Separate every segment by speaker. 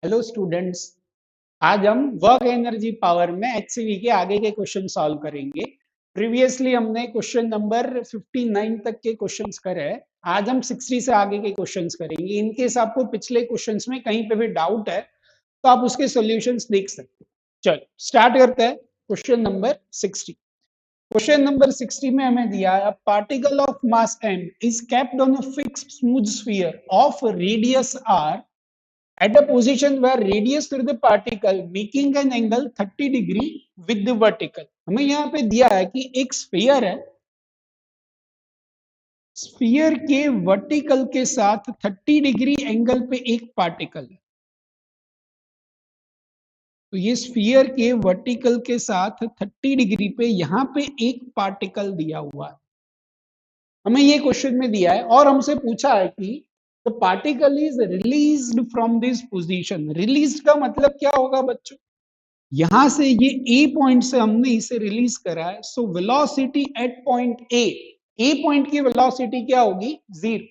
Speaker 1: Hello students. आज हम work energy power में एचसीवी के आगे के क्वेश्चन सॉल्व करेंगे। प्रीवियसली हमने क्वेश्चन नंबर 59 तक के क्वेश्चंस करे हैं। आज हम 60 से आगे के क्वेश्चंस करेंगे। इनकेस आपको पिछले क्वेश्चंस में कहीं पे भी डाउट है तो आप उसके सॉल्यूशंस देख सकते हैं। चलो स्टार्ट करते हैं। Question number 60। क्वेश्चन नंबर 60 में हमें दिया है particle of mass m is kept on a fixed smooth sphere of radius r at a position where radius through the particle making an angle 30 degree with the vertical। हमें यहाँ पे दिया है कि एक स्फीयर है, स्फीयर के vertical के साथ 30 डिग्री एंगल पे एक पार्टिकल है। तो ये स्फीयर के वर्टिकल के साथ 30 डिग्री पे यहाँ पे एक पार्टिकल दिया हुआ है। हमें ये क्वेश्चन में दिया है और हमसे पूछा है कि the particle is released from this position. Release का मतलब क्या होगा बच्चों? यहां से ये ए पॉइंट से हमने इसे रिलीज करा है। So velocity at point A point की वेलोसिटी क्या होगी? 0।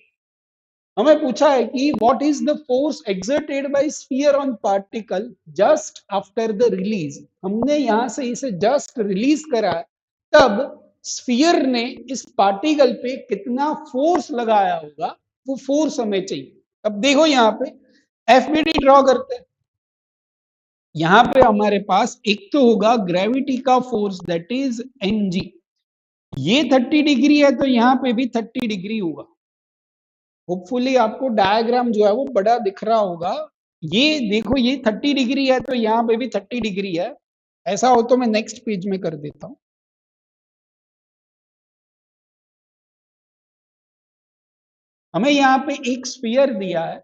Speaker 1: हमें पूछा है कि what is the force exerted by sphere on particle just after the release. हमने यहां से इसे जस्ट रिलीज करा है, तब स्फीयर ने इस पार्टिकल पे कितना फोर्स लगाया होगा, वो फोर्स हमें चाहिए। अब देखो यहाँ पे एफबीडी ड्रॉ करते हैं। यहां पे हमारे पास एक तो होगा ग्रेविटी का फोर्स दैट इज mg। ये 30 डिग्री है तो यहाँ पे भी 30 डिग्री होगा। होपफुली आपको डायग्राम जो है वो बड़ा दिख रहा होगा। ये देखो ये 30 डिग्री है तो यहाँ पे भी 30 डिग्री है। ऐसा हो तो मैं नेक्स्ट पेज में कर देता हूं। हमें यहाँ पे एक स्फीयर दिया है।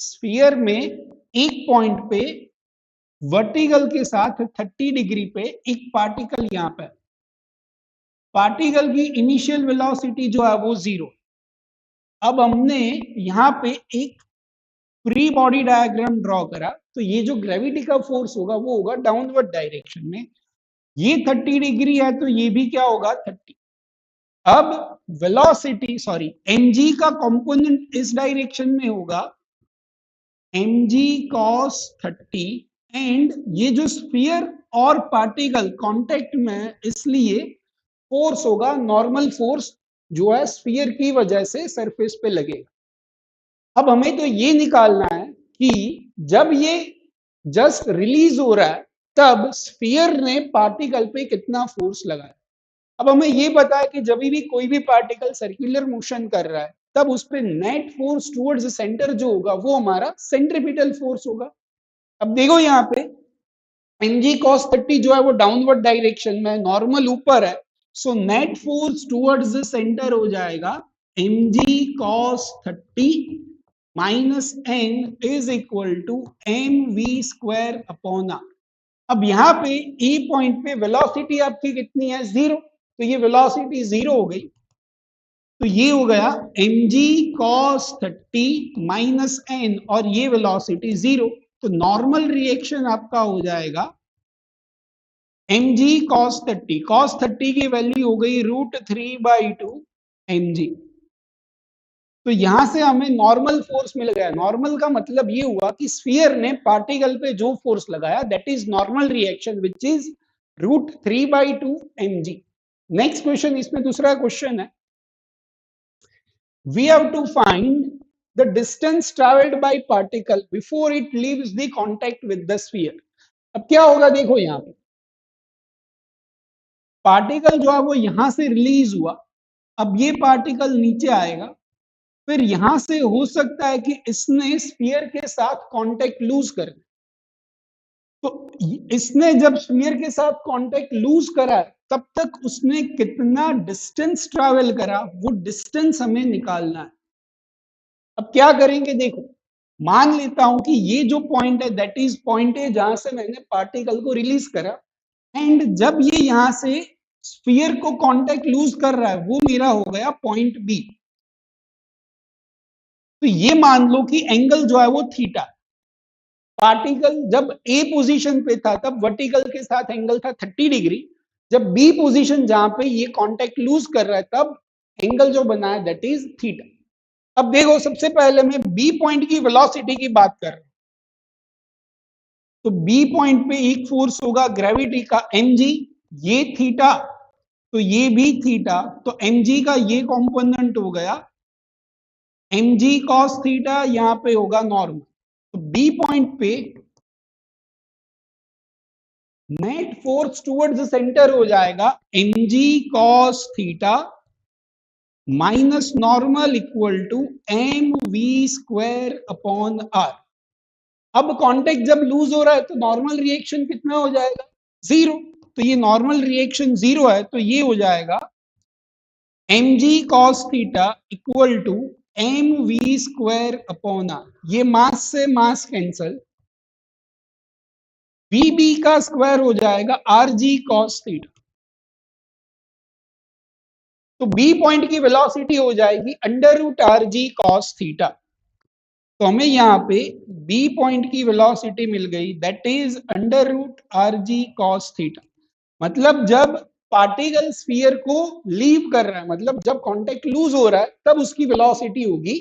Speaker 1: स्फीयर में एक पॉइंट पे वर्टिकल के साथ 30 डिग्री पे एक पार्टिकल यहाँ पे। पार्टिकल की इनिशियल वेलोसिटी जो है वो 0। अब हमने यहाँ पे एक फ्री बॉडी डायग्राम ड्रॉ करा, तो ये जो ग्रेविटी का फोर्स होगा वो होगा डाउनवर्ड डायरेक्शन में। ये 30 डिग्री है तो ये भी क्या होगा? 30। अब वेलोसिटी mg का कंपोनेंट इस डायरेक्शन में होगा mg cos 30, एंड ये जो स्फीयर और पार्टिकल कांटेक्ट में है इसलिए फोर्स होगा नॉर्मल फोर्स जो है स्फीयर की वजह से सरफेस पे लगेगा। अब हमें तो ये निकालना है कि जब ये जस्ट रिलीज हो रहा है तब स्फीयर ने पार्टिकल पे कितना फोर्स लगाया। अब हमें ये पता है कि जब भी कोई भी पार्टिकल सर्कुलर मोशन कर रहा है तब उस पर नेट फोर्स टुवर्ड्स सेंटर जो होगा वो हमारा सेंट्रीपिटल फोर्स होगा। अब देखो यहाँ पे mg cos 30 जो है वो डाउनवर्ड डायरेक्शन में, नॉर्मल ऊपर है। So net force towards the centre हो जाएगा mg cos 30 minus n is equal to mv square upon r। अब यहाँ पे e पॉइंट पे वेलोसिटी आपकी कितनी है? 0। तो ये वेलोसिटी 0 हो गई। तो ये हो गया mg cos 30 माइनस n और ये वेलोसिटी 0। तो नॉर्मल रिएक्शन आपका हो जाएगा mg cos 30 की वैल्यू हो गई √3/2 mg। तो यहां से हमें नॉर्मल फोर्स मिल गया। नॉर्मल का मतलब ये हुआ कि स्फीयर ने पार्टिकल पे जो फोर्स लगाया that is normal reaction which is √3/2 mg। Next question, इसमें दूसरा क्वेश्चन है, we have to find the distance traveled by particle before it leaves the contact with the sphere। अब क्या होगा देखो, यहाँ पे पार्टिकल जो है वो यहां से रिलीज हुआ। अब ये पार्टिकल नीचे आएगा, फिर यहां से हो सकता है कि इसने स्फीयर के साथ कांटेक्ट लूज कर दिया। तो इसने जब स्फीयर के साथ कांटेक्ट लूज करा तब तक उसने कितना डिस्टेंस ट्रैवल करा, वो डिस्टेंस हमें निकालना है। अब क्या करेंगे देखो, मान लेता हूं कि ये जो पॉइंट है दैट इज पॉइंट ए जहां से मैंने पार्टिकल को रिलीज करा, एंड जब ये यहां से स्फीयर को कांटेक्ट लूज कर रहा है वो मेरा हो गया पॉइंट बी। तो ये मान लो कि एंगल जो है वो थीटा। पार्टिकल जब ए पोजीशन पे था तब वर्टिकल के साथ एंगल था 30 डिग्री। जब बी पोजीशन जहां पे ये कांटेक्ट लूज कर रहा है तब एंगल जो बना है दैट इज थीटा। अब देखो सबसे पहले मैं बी पॉइंट की वेलोसिटी की बात कर रहा हूं, तो बी पॉइंट पे एक फोर्स होगा ग्रेविटी का mg, ये थीटा, तो ये भी थीटा, तो mg का ये कंपोनेंट हो गया mg cos थीटा, यहां पे होगा नॉर्मल। तो बी पॉइंट पे नेट फोर्स टुवर्ड्स सेंटर हो जाएगा mg cos theta minus normal equal to M we square upon R. अब कांटेक्ट जब लूज हो रहा है तो नॉर्मल रिएक्शन कितना हो जाएगा, जीरो। तो ये नॉर्मल रिएक्शन जीरो है, तो ये हो जाएगा mg cos theta equal to M we square upon R. ये मास से मास कैंसल, vb का स्क्वायर हो जाएगा आर जी cos थीटा। तो बी पॉइंट की वेलोसिटी हो जाएगी under root are G cos theta. तो हमें यहाँ पे बी पॉइंट की वेलोसिटी मिल गई, that is under root are G cos theta. मतलब जब पार्टिकल स्फीयर को लीव कर रहा है, मतलब जब कांटेक्ट लूज हो रहा है, तब उसकी वेलोसिटी होगी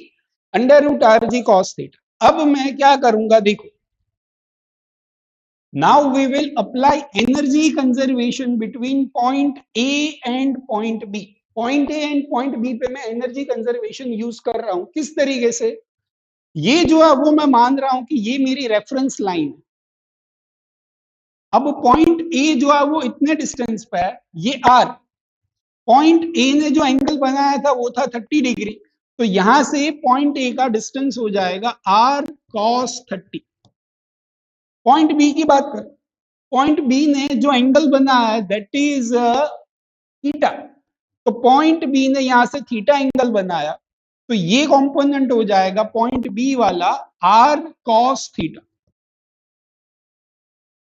Speaker 1: under root are G cos theta. अब मैं क्या करूंगा, देखो, now we will apply energy conservation between point A and point B. Point A and point B पे मैं एनर्जी कंजर्वेशन यूज कर रहा हूं, किस तरीके से, ये जो है वो मैं मान रहा हूं कि ये मेरी रेफरेंस लाइन है। अब पॉइंट ए जो है वो इतने डिस्टेंस पे है, ये आर, पॉइंट ए ने जो एंगल बनाया था वो था 30 डिग्री, तो यहां से पॉइंट ए का डिस्टेंस हो जाएगा आर कॉस 30। पॉइंट बी की बात कर, पॉइंट बी ने जो एंगल बनाया है दैट इज थीटा, तो पॉइंट बी ने यहां से थीटा एंगल बनाया, तो ये कंपोनेंट हो जाएगा पॉइंट बी वाला आर कॉस थीटा।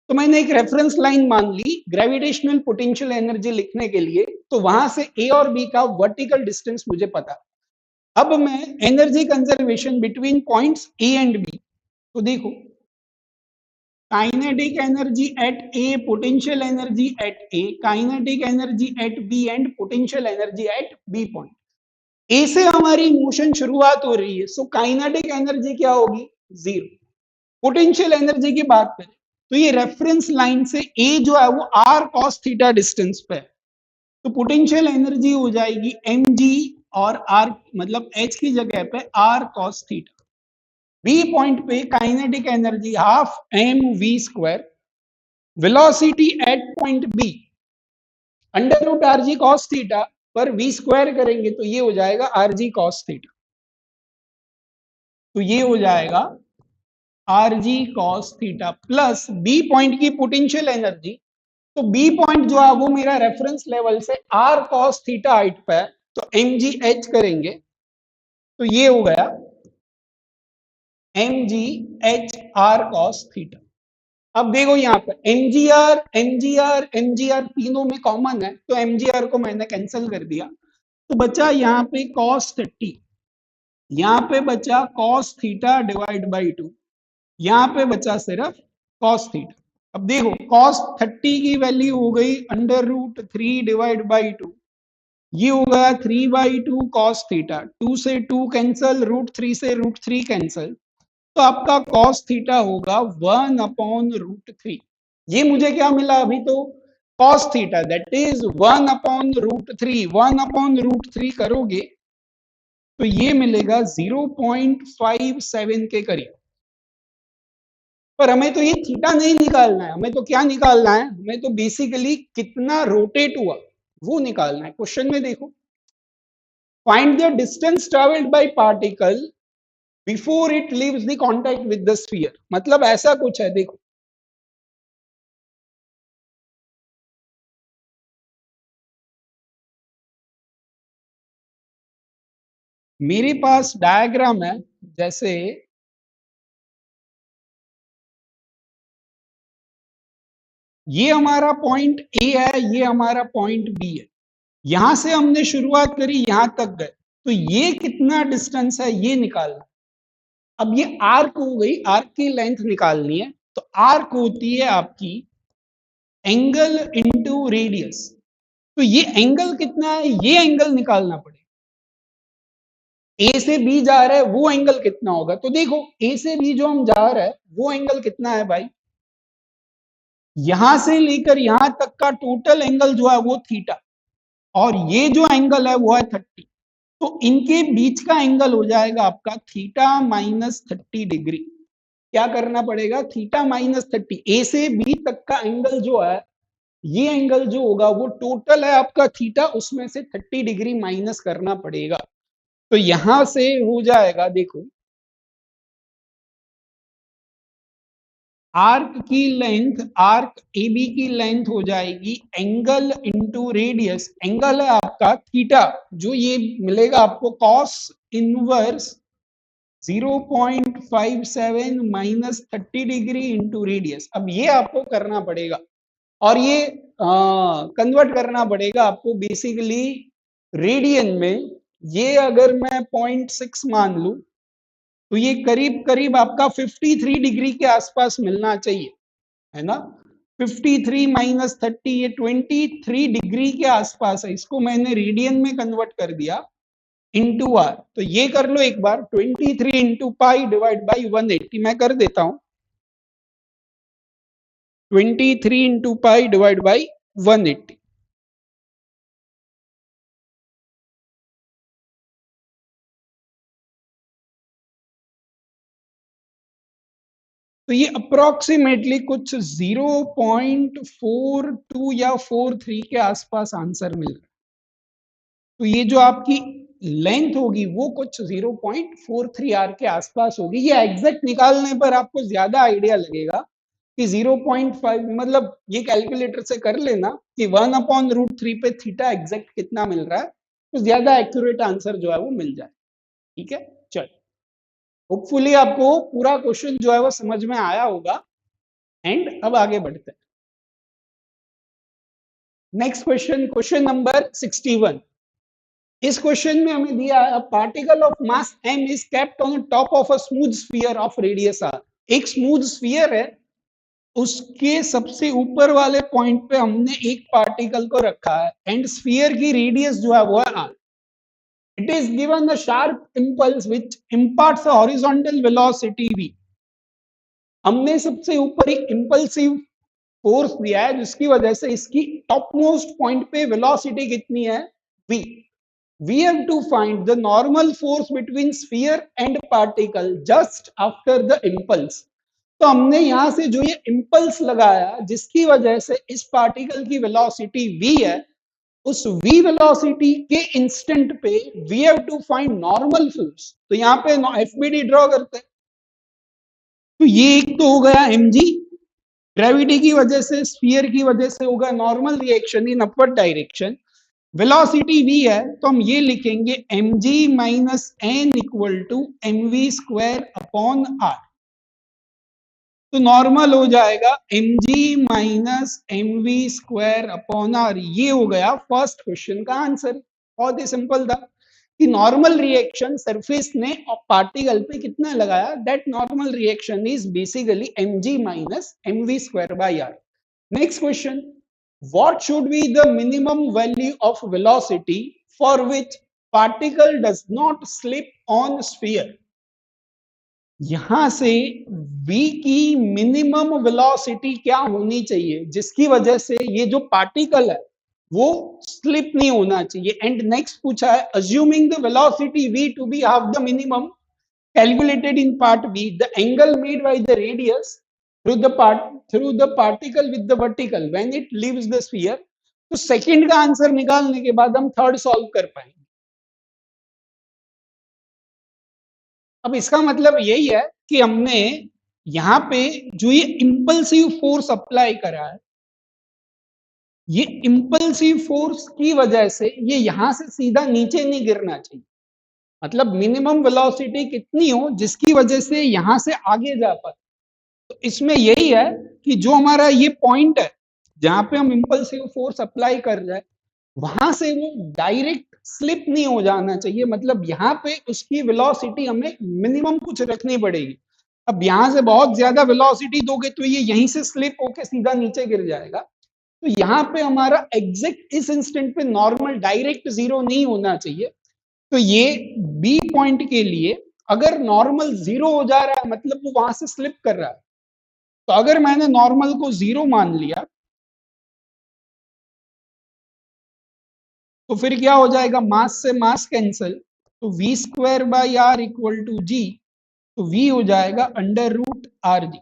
Speaker 1: तो मैंने एक रेफरेंस लाइन मान ली ग्रेविटेशनल पोटेंशियल एनर्जी लिखने के लिए, तो वहां से ए और बी का वर्टिकल डिस्टेंस मुझे पता। अब मैं energy conservation between points A and B, तो देखो kinetic energy at A, potential energy at A, kinetic energy at B and potential energy at B point. A से हमारी मोशन शुरुआत हो रही है, सो काइनेटिक एनर्जी क्या होगी, जीरो। पोटेंशियल एनर्जी की बात करें तो ये रेफरेंस लाइन से ए जो है वो आर कॉस थीटा डिस्टेंस पे है, तो पोटेंशियल एनर्जी हो जाएगी एम जी और आर, मतलब एच की जगह पे r cos theta. B point पे kinetic energy half M we square, velocity at point B under root R G cos theta पर वी स्क्वायर करेंगे तो ये हो जाएगा आर जी कॉस थीटा, तो ये हो जाएगा आर जी cos theta plus B point की पोटेंशियल एनर्जी। तो बी पॉइंट जो है वो मेरा रेफरेंस लेवल से आर कॉस थीटा हाइट पे है, तो एम जी एच करेंगे तो ये हो गया एम जी एच आर कॉस थीटा। अब देखो यहाँ पे एमजीआर एमजीआर एमजीआर तीनों में कॉमन है, तो एमजीआर को मैंने कैंसिल कर दिया, तो बचा यहाँ पे कॉस 30, यहाँ पे बचा कॉस थीटा डिवाइड बाई 2, यहाँ पे बचा सिर्फ कॉस थीटा। अब देखो कॉस 30 की वैल्यू हो गई अंडर रूट 3 डिवाइड बाई 2, ये हो गया 3/2 कॉस थीटा, 2 से 2 कैंसल, रूट 3 से रूट 3 कैंसल, तो आपका कॉस थीटा होगा 1/√3। ये मुझे क्या मिला अभी, तो कॉस थीटा दैट इज 1/√3, 1/√3 करोगे तो ये मिलेगा 0.57 के करीब। पर हमें तो ये थीटा नहीं निकालना है, हमें तो क्या निकालना है, हमें तो बेसिकली कितना रोटेट हुआ वो निकालना है। क्वेश्चन में देखो, find the distance travelled by particle before it leaves the contact with the sphere, मतलब ऐसा कुछ है। देखो मेरे पास डायग्राम है, जैसे ये हमारा पॉइंट ए है, ये हमारा पॉइंट बी है, यहां से हमने शुरुआत करी, यहां तक गए, तो ये कितना डिस्टेंस है ये निकालना। अब ये आर्क हो गई, आर्क की लेंथ निकालनी है, तो आर्क होती है आपकी एंगल इनटू रेडियस, तो ये एंगल कितना है ये एंगल निकालना पड़ेगा। ए से बी जा रहा है वो एंगल कितना होगा? तो देखो ए से बी जो हम जा रहा है वो एंगल कितना है भाई, यहां से लेकर यहां तक का टोटल एंगल जो है वो थीटा, और ये जो एंगल है वो है 30। तो इनके बीच का एंगल हो जाएगा आपका थीटा माइनस 30 डिग्री। क्या करना पड़ेगा? थीटा माइनस 30, ए से बी तक का एंगल जो है, ये एंगल जो होगा वो टोटल है आपका थीटा, उसमें से 30 डिग्री माइनस करना पड़ेगा। तो यहां से हो जाएगा, देखो आर्क की लेंथ, आर्क ए बी की लेंथ हो जाएगी एंगल इंटू रेडियस, एंगल है आपका थीटा, जो ये मिलेगा आपको cos inverse 0.57 minus 30 degree into radius. अब ये आपको करना पड़ेगा और ये कन्वर्ट करना पड़ेगा आपको बेसिकली रेडियन में। ये अगर मैं 0.6 मान लूं तो ये करीब करीब आपका 53 डिग्री के आसपास मिलना चाहिए, है ना। 53 माइनस 30 ये 23 डिग्री के आसपास है। इसको मैंने रेडियन में कन्वर्ट कर दिया इंटू आर। तो ये कर लो एक बार, 23 इंटू पाई डिवाइड बाई 180 मैं कर देता हूं, 23 इंटू पाई डिवाइड बाई 180। तो ये अप्रोक्सीमेटली कुछ 0.42 या 43 के आसपास आंसर मिल रहा है। तो ये जो आपकी लेंथ होगी वो कुछ 0.43 आर के आसपास होगी। ये एग्जैक्ट निकालने पर आपको ज्यादा आइडिया लगेगा कि 0.5, मतलब ये कैलकुलेटर से कर लेना कि 1/√3 पे थीटा एग्जैक्ट कितना मिल रहा है, तो ज्यादा एक्यूरेट आंसर जो है वो मिल जाए। ठीक है, चल होपफुली आपको पूरा क्वेश्चन जो है वो समझ में आया होगा। एंड अब आगे बढ़ते हैं। Next question, question number 61। इस क्वेश्चन में हमें दिया है particle of mass m is kept on top of a smooth sphere of radius r। एक स्मूथ स्फीयर है, उसके सबसे ऊपर वाले पॉइंट पे हमने एक पार्टिकल को रखा है एंड स्फीयर की रेडियस जो है वो है r। It is given a sharp impulse which imparts a horizontal velocity v। हमने सबसे ऊपर एक इंपल्सिव फोर्स दिया है जिसकी वजह से इसकी टॉप मोस्ट पॉइंट पे वेलोसिटी कितनी है, v। We have to find the normal force between sphere and particle just after the impulse। तो हमने यहां से जो ये इंपल्स लगाया जिसकी वजह से इस पार्टिकल की वेलोसिटी v है, उस v वेलोसिटी के इंस्टेंट पे we have to find normal force। तो यहाँ पे FBD ड्रॉ करते हैं। तो ये एक तो हो गया mg, ग्रेविटी की वजह से, स्फीयर की वजह से होगा normal reaction in upward direction. Velocity v है तो हम ये लिखेंगे mg minus n equal to mv² upon r। तो नॉर्मल हो जाएगा mg minus mv² upon r। ये हो गया फर्स्ट क्वेश्चन का आंसर। बहुत ही सिंपल था कि नॉर्मल रिएक्शन सरफेस ने पार्टिकल पे कितना लगाया, that normal reaction is basically mg minus mv² by r। Next question, what should be the minimum value of velocity for which particle does not slip on sphere। यहां से v की minimum velocity क्या होनी चाहिए जिसकी वजह से ये जो पार्टिकल है वो स्लिप नहीं होना चाहिए। एंड नेक्स्ट पूछा है assuming the velocity v to be half the minimum calculated in part b, the angle made by the radius through the particle with the vertical when it leaves the sphere। तो second का answer निकालने के बाद हम third solve कर पाएंगे। अब इसका मतलब यही है कि हमने यहां पे जो ये इंपल्सिव फोर्स अप्लाई करा है, ये इंपल्सिव फोर्स की वजह से ये यहां से सीधा नीचे नहीं गिरना चाहिए। मतलब मिनिमम वेलोसिटी कितनी हो जिसकी वजह से यहां से आगे जा पाए। तो इसमें यही है कि जो हमारा ये पॉइंट है जहां पे हम इंपल्सिव फोर्स अप्लाई कर रहे हैं, वहां से वो डायरेक्ट स्लिप नहीं हो जाना चाहिए। मतलब यहाँ पे उसकी वेलोसिटी हमें मिनिमम कुछ रखनी पड़ेगी। अब यहां से बहुत ज्यादा वेलोसिटी दोगे तो ये यहीं से स्लिप होके सीधा नीचे गिर जाएगा। तो यहाँ पे हमारा एग्जैक्ट इस इंस्टेंट पे नॉर्मल डायरेक्ट जीरो नहीं होना चाहिए। तो ये बी पॉइंट के लिए अगर नॉर्मल 0 हो जा रहा है मतलब वो वहां से स्लिप कर रहा है। तो अगर मैंने नॉर्मल को 0 मान लिया तो फिर क्या हो जाएगा, मास से मास कैंसल, तो v square by r equal to g, तो वी हो जाएगा अंडर रूट आर जी।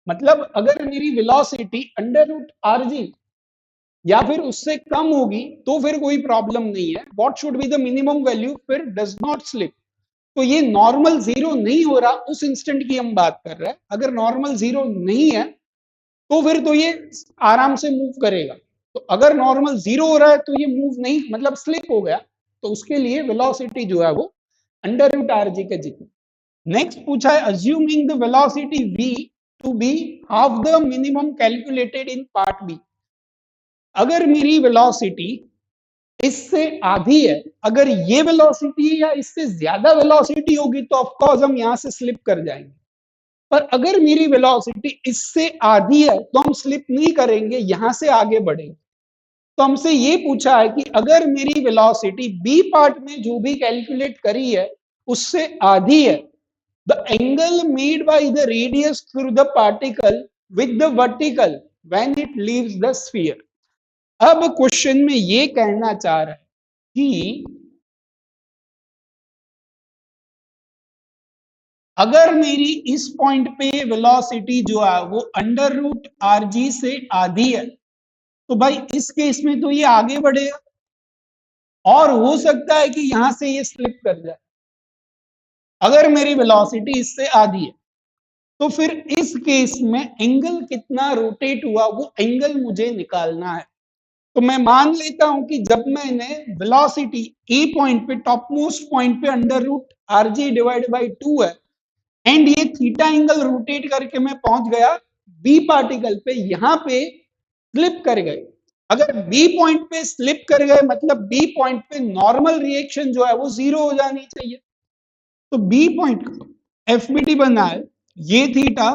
Speaker 1: मतलब अगर मेरी velocity under root are G या फिर उससे कम होगी तो फिर कोई प्रॉब्लम नहीं है। What should be the minimum value, फिर डज नॉट स्लिप। तो ये नॉर्मल 0 नहीं हो रहा उस इंस्टेंट की हम बात कर रहे हैं। अगर नॉर्मल 0 नहीं है तो फिर तो ये आराम से मूव करेगा। तो अगर नॉर्मल 0 हो रहा है तो ये मूव नहीं, मतलब स्लिप हो गया, तो उसके लिए वेलोसिटी जो है वो अंडर रूट आर जी के जितनी। नेक्स्ट पूछा है assuming the velocity v to be half the minimum calculated in part B. अगर मेरी वेलोसिटी इससे आधी है, अगर ये वेलोसिटी या इससे ज्यादा वेलोसिटी होगी तो ऑफ कोर्स हम यहां से स्लिप कर जाएंगे। पर अगर मेरी वेलोसिटी इससे आधी है तो हम स्लिप नहीं करेंगे, यहां से आगे बढ़ेंगे। तो हमसे ये पूछा है कि अगर मेरी वेलोसिटी बी पार्ट में जो भी कैलकुलेट करी है उससे आधी है, the angle made by the radius through the particle with the vertical when it leaves the sphere. अब क्वेश्चन में ये कहना चाह रहा है कि अगर मेरी इस पॉइंट पे वेलोसिटी जो है वो अंडर रूट आर जी से आधी है तो भाई इस केस में तो ये आगे बढ़ेगा और हो सकता है कि यहां से ये स्लिप कर जाए। अगर मेरी वेलोसिटी इससे आधी है तो फिर इस केस में एंगल कितना रोटेट हुआ वो एंगल मुझे निकालना है। तो मैं मान लेता हूं कि जब मैंने वेलोसिटी ए पॉइंट पे, टॉप मोस्ट पॉइंट पे under root are G divide by 2 है एंड ये थीटा एंगल रोटेट करके मैं पहुंच गया बी पार्टिकल पे, यहां पे स्लिप कर गए। अगर बी पॉइंट पे स्लिप कर गए मतलब बी पॉइंट पे नॉर्मल रिएक्शन जो है वो 0 हो जानी चाहिए। तो B point F B D बना है, ये थीटा,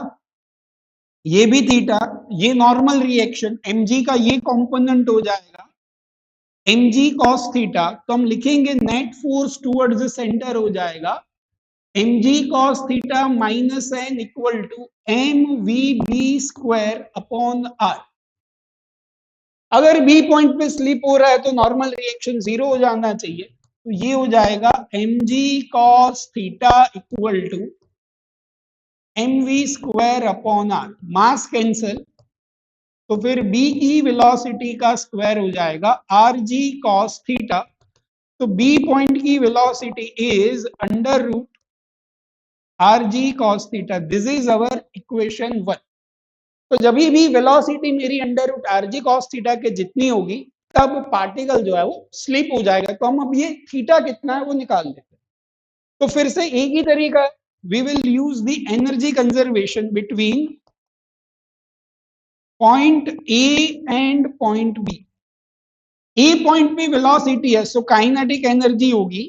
Speaker 1: ये भी थीटा, ये नॉर्मल रिएक्शन एम जी का ये कंपोनेंट हो जाएगा एम जी कॉस थीटा। तो हम लिखेंगे net force towards the centre हो जाएगा M G cos theta minus N equal to M V B square upon R. अगर बी पॉइंट पे स्लिप हो रहा है तो नॉर्मल रिएक्शन 0 हो जाना चाहिए। तो ये हो जाएगा M G cos theta equal to M we square upon R, mass cancel, तो फिर बी की वेलोसिटी का स्क्वायर हो जाएगा आर जी कॉस थीटा। तो बी पॉइंट की velocity is under root R G cos theta. This is our equation 1। तो जब भी वेलोसिटी मेरी under root R G cos theta के जितनी होगी तब पार्टिकल जो है वो स्लिप हो जाएगा। तो हम अब ये थीटा कितना है वो निकाल लेते हैं। तो फिर से एक ही तरीका है, we will use the energy conservation between point A and point B. A point पे वेलोसिटी है सो काइनेटिक एनर्जी होगी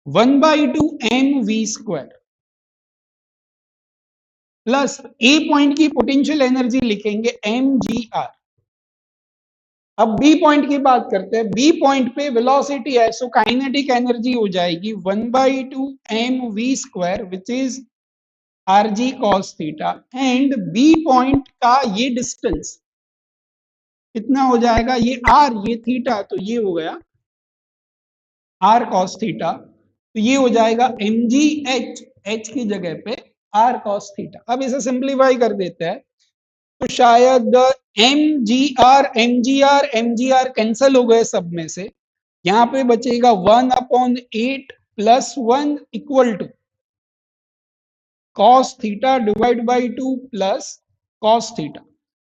Speaker 1: 1/2 M we square plus A point की पोटेंशियल एनर्जी लिखेंगे एम जी आर। अब बी पॉइंट की बात करते हैं, बी पॉइंट पे वेलोसिटी है सो काइनेटिक एनर्जी हो जाएगी 1/2 M we square which is R ji cos theta and B point का ये डिस्टेंस कितना हो जाएगा, ये आर ये थीटा, तो ये हो गया आर कॉस थीटा। तो ये हो जाएगा एम जी एच, एच की जगह पे आर कॉस थीटा। अब इसे सिंप्लीफाई कर देते हैं तो शायद एम जी आर कैंसल हो गए सब में से, यहां पे बचेगा 1/8 plus 1 equal to cos theta divide by 2 plus cos theta.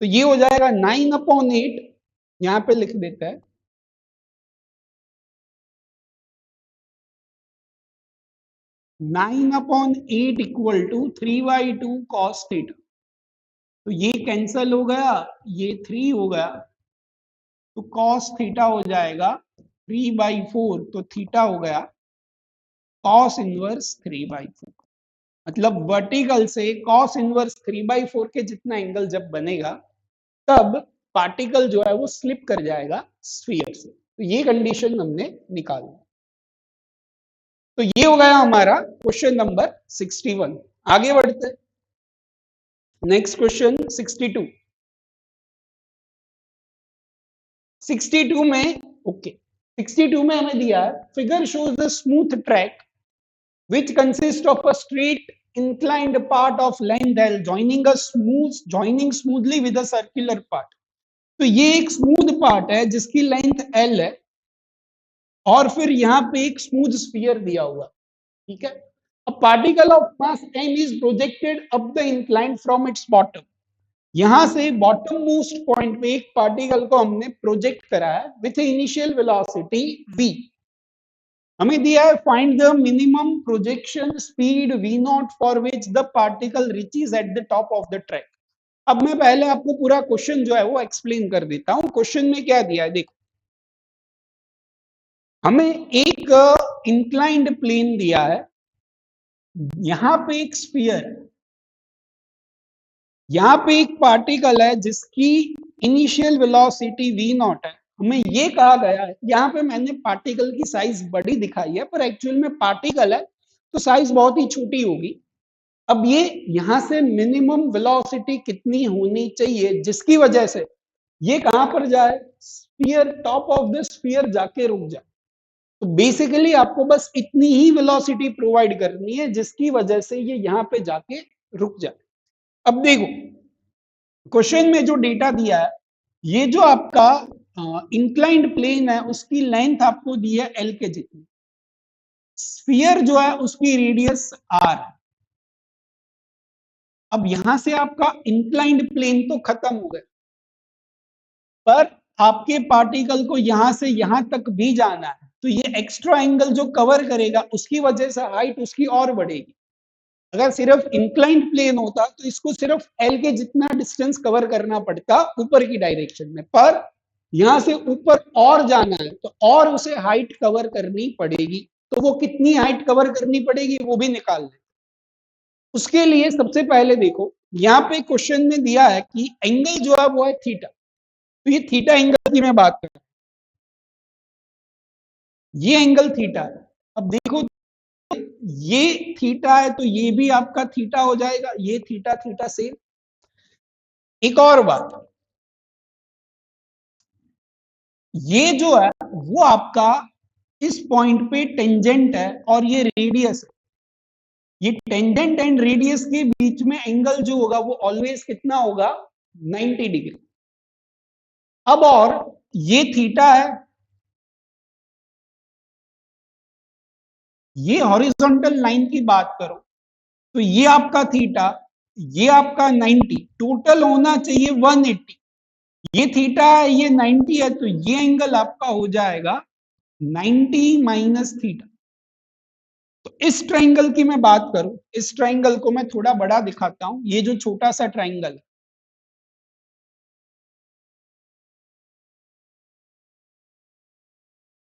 Speaker 1: तो ये हो जाएगा 9/8, यहां पे लिख देता है 9/8 इक्वल टू 3/2 कॉस थीटा। तो ये कैंसल हो गया, ये 3 हो गया, तो कॉस थीटा हो जाएगा 3/4, तो थीटा हो गया कॉस इनवर्स 3/4। मतलब वर्टिकल से कॉस इनवर्स 3/4 के जितना एंगल जब बनेगा तब पार्टिकल जो है वो स्लिप कर जाएगा स्फीयर से। तो ये कंडीशन हमने निकाली। तो ये हो गया हमारा क्वेश्चन नंबर 61। आगे बढ़ते हैं, नेक्स्ट क्वेश्चन 62। 62 में ओके 62 में हमें दिया है figure shows the smooth track which consists of a straight inclined part of length L joining smoothly with a circular part। तो ये एक स्मूथ पार्ट है जिसकी लेंथ L है और फिर यहाँ पे एक स्मूथ स्फीयर दिया हुआ, ठीक है। A particle of mass m is projected up the incline from its bottom। यहां से बॉटम मोस्ट पॉइंट पे एक पार्टिकल को हमने प्रोजेक्ट करा है विथ इनिशियल वेलोसिटी v। हमें दिया है find the minimum projection speed v not for which the particle reaches at the top of the track. अब मैं पहले आपको पूरा क्वेश्चन जो है वो एक्सप्लेन कर देता हूं। क्वेश्चन में क्या दिया है देखो, हमें एक इंक्लाइंड प्लेन दिया है, यहां पे एक स्फीयर, यहां पे एक पार्टिकल है जिसकी इनिशियल वेलोसिटी v नॉट है। हमें ये कहा गया है, यहाँ पे मैंने पार्टिकल की साइज बड़ी दिखाई है पर एक्चुअल में पार्टिकल है तो साइज बहुत ही छोटी होगी। अब ये यहां से मिनिमम वेलोसिटी कितनी होनी चाहिए जिसकी वजह से ये कहां पर जाए, sphere, top of the sphere जाके रुक जाए। तो बेसिकली आपको बस इतनी ही वेलोसिटी प्रोवाइड करनी है जिसकी वजह से ये यहां पे जाके रुक जाए। अब देखो क्वेश्चन में जो डेटा दिया है, ये जो आपका इंक्लाइंड प्लेन है उसकी लेंथ आपको दी है L के जितनी, स्फीयर जो है उसकी रेडियस R। अब यहां से आपका इंक्लाइंड प्लेन तो खत्म हो गया, पर आपके पार्टिकल को यहां से यहां तक भी जाना है, तो ये एक्स्ट्रा एंगल जो कवर करेगा उसकी वजह से हाइट उसकी और बढ़ेगी। अगर सिर्फ इंक्लाइंड प्लेन होता तो इसको सिर्फ L के जितना डिस्टेंस कवर करना पड़ता ऊपर की डायरेक्शन में, पर यहां से ऊपर और जाना है तो और उसे हाइट कवर करनी पड़ेगी। तो वो कितनी हाइट कवर करनी पड़ेगी वो भी निकाल लें। उसके लिए सबसे पहले देखो यहाँ पे क्वेश्चन में दिया है कि एंगल जो है वो है थीटा, तो ये थीटा एंगल की मैं बात कर रहा हूं, ये एंगल थीटा है। अब देखो ये थीटा है तो ये भी आपका थीटा हो जाएगा, ये थीटा थीटा सेम। एक और बात, ये जो है वो आपका इस पॉइंट पे टेंजेंट है और ये रेडियस है। ये टेंजेंट एंड रेडियस के बीच में एंगल जो होगा वो ऑलवेज कितना होगा, 90 डिग्री। अब और ये थीटा है, ये हॉरिजॉन्टल लाइन की बात करो तो ये आपका थीटा, ये आपका 90, टोटल होना चाहिए 180। ये थीटा है, ये 90 है, तो ये एंगल आपका हो जाएगा 90 माइनस थीटा। तो इस ट्राइंगल की मैं बात करूं, इस ट्राइंगल को मैं थोड़ा बड़ा दिखाता हूं, ये जो छोटा सा ट्राइंगल है,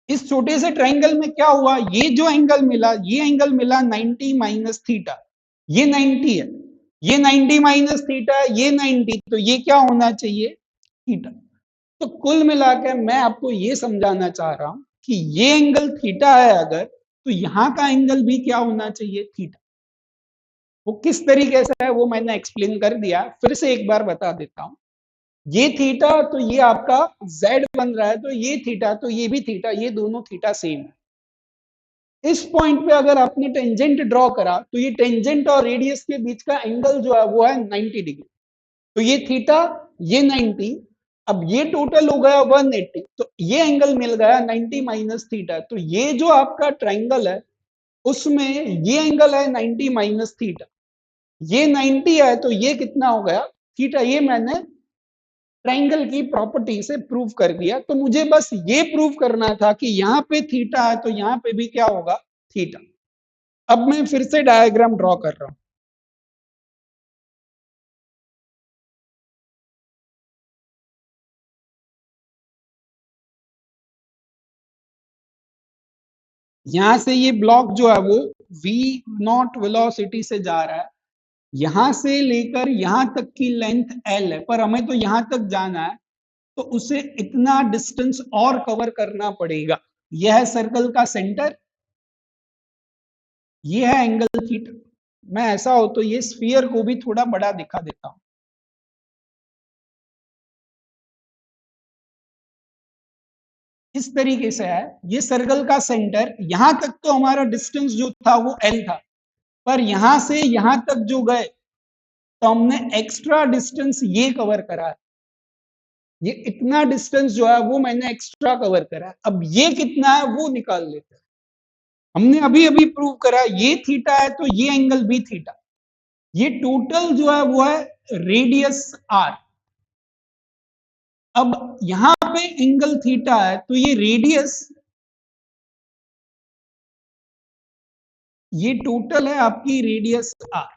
Speaker 1: इस छोटे से ट्राइंगल में क्या हुआ, ये जो एंगल मिला, ये एंगल मिला 90 माइनस थीटा, ये 90 है, ये 90 माइनस थीटा, ये 90, तो ये क्या होना चाहिए, थीटा। तो कुल मिलाकर मैं आपको ये समझाना चाह रहा हूं कि ये एंगल थीटा है अगर, तो यहां का एंगल भी क्या होना चाहिए, थीटा। वो किस तरीके से है वो मैंने एक्सप्लेन कर दिया, फिर से एक बार बता देता हूं। ये थीटा तो ये आपका z बन रहा है, तो ये थीटा तो ये भी थीटा, ये दोनों थीटा सेम है। इस पॉइंट पे अगर आपने टेंजेंट ड्रॉ करा तो ये टेंजेंट और रेडियस के बीच का एंगल जो है वो है 90 डिग्री। तो ये थीटा, ये 90, अब ये टोटल हो गया 180, तो ये एंगल मिल गया 90 माइनस थीटा। तो ये जो आपका ट्राइंगल है उसमें ये एंगल है 90 माइनस थीटा, ये 90 है तो ये कितना हो गया, थीटा। ये मैंने ट्राइंगल की प्रॉपर्टी से प्रूव कर दिया। तो मुझे बस ये प्रूव करना था कि यहाँ पे थीटा है तो यहाँ पे भी क्या होगा, थीटा। अब मैं फिर से डायग्राम ड्रॉ कर रहा हूं। यहां से ये ब्लॉक जो है वो v नॉट वेलोसिटी से जा रहा है, यहां से लेकर यहां तक की लेंथ l है, पर हमें तो यहां तक जाना है तो उसे इतना डिस्टेंस और कवर करना पड़ेगा। यह है सर्कल का सेंटर, ये है एंगल थीटा। मैं ऐसा हो तो ये स्फीयर को भी थोड़ा बड़ा दिखा देता हूं। इस तरीके से है, ये सर्कल का सेंटर, यहां तक तो हमारा डिस्टेंस जो था वो L था, पर यहां से यहां तक जो गए तो हमने एक्स्ट्रा डिस्टेंस ये कवर करा है। ये इतना डिस्टेंस जो है वो मैंने एक्स्ट्रा कवर करा है। अब ये कितना है वो निकाल लेते हैं। हमने अभी अभी प्रूव करा ये थीटा है तो ये एंगल भी थीटा। ये टोटल जो है वो है रेडियस आर। अब यहां पे एंगल थीटा है तो ये रेडियस, ये टोटल है आपकी रेडियस आर,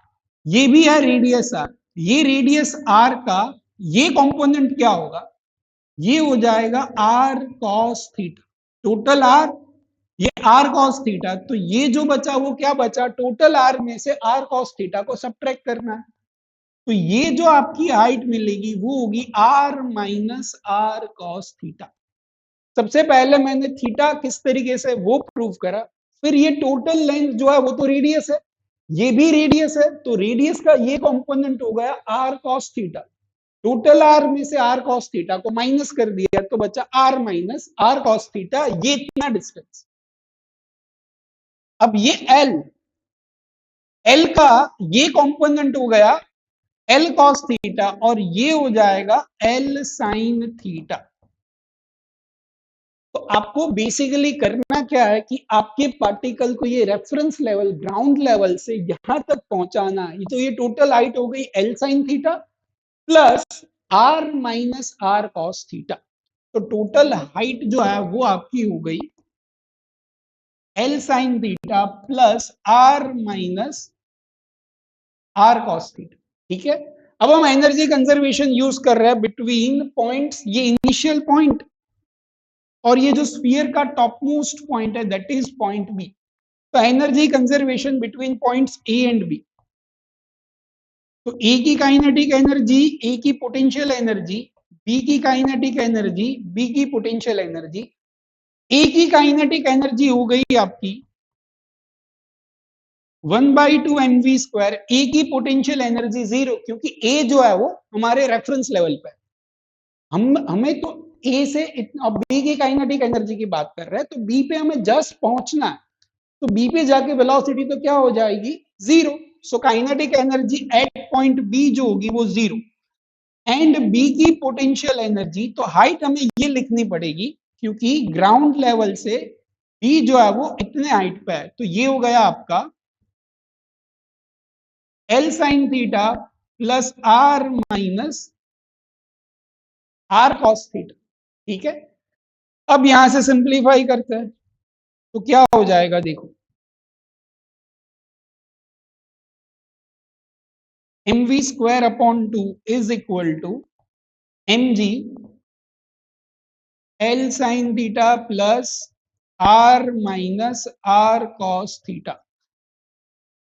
Speaker 1: ये भी है रेडियस आर। ये रेडियस आर का ये कंपोनेंट क्या होगा, ये हो जाएगा R cos theta. Total R, ये आर कॉस थीटा, तो ये जो बचा वो क्या बचा, टोटल आर में से आर कॉस थीटा को सब्ट्रैक्ट करना है। तो ये जो आपकी हाइट मिलेगी वो होगी R minus R cos theta. सबसे पहले मैंने थीटा किस तरीके से वो प्रूव करा, फिर ये टोटल लेंथ जो है वो तो रेडियस है, ये भी रेडियस है, तो रेडियस का ये कंपोनेंट हो गया R cos theta. Total R में से आर कॉस थीटा को माइनस कर दिया तो बचा R minus R cos theta, ये इतना डिस्टेंस। अब ये एल, एल का ये कंपोनेंट हो गया एल कॉस थीटा और ये हो जाएगा एल साइन थीटा। तो आपको बेसिकली करना क्या है कि आपके पार्टिकल को ये रेफरेंस लेवल ग्राउंड लेवल से यहां तक पहुंचाना है। तो ये टोटल हाइट हो गई L sine theta plus R minus R cos theta. तो टोटल हाइट जो है वो आपकी हो गई L sine theta plus R minus R cos theta. ठीक है, अब हम एनर्जी कंजर्वेशन यूज कर रहे हैं बिटवीन पॉइंट्स, ये इनिशियल पॉइंट और ये जो स्फीयर का टॉप मोस्ट पॉइंट है दैट इज पॉइंट बी। तो energy conservation between points A and B. तो ए की काइनेटिक एनर्जी, ए की पोटेंशियल एनर्जी, बी की काइनेटिक एनर्जी, बी की पोटेंशियल एनर्जी। ए की काइनेटिक एनर्जी हो गई आपकी 1/2 mv स्क्वायर, ए की पोटेंशियल एनर्जी 0, क्योंकि ए जो है वो हमारे रेफरेंस लेवल पे, हमें तो ए से इतना, बी की काइनेटिक एनर्जी की बात कर रहे हैं तो बी पे हमें जस्ट पहुंचना है, तो बी पे जाके वेलोसिटी तो क्या हो जाएगी 0। So kinetic energy at point B जो होगी वो 0 एंड बी की पोटेंशियल एनर्जी, तो हाइट हमें ये लिखनी पड़ेगी क्योंकि ग्राउंड लेवल से बी जो है वो इतने हाइट पे है। तो ये हो गया आपका L sine theta plus R minus R cos theta. ठीक है, अब यहां से सिंप्लीफाई करते हैं तो क्या हो जाएगा, देखो mv square upon 2 is equal to mg L sine theta plus R minus R cos theta.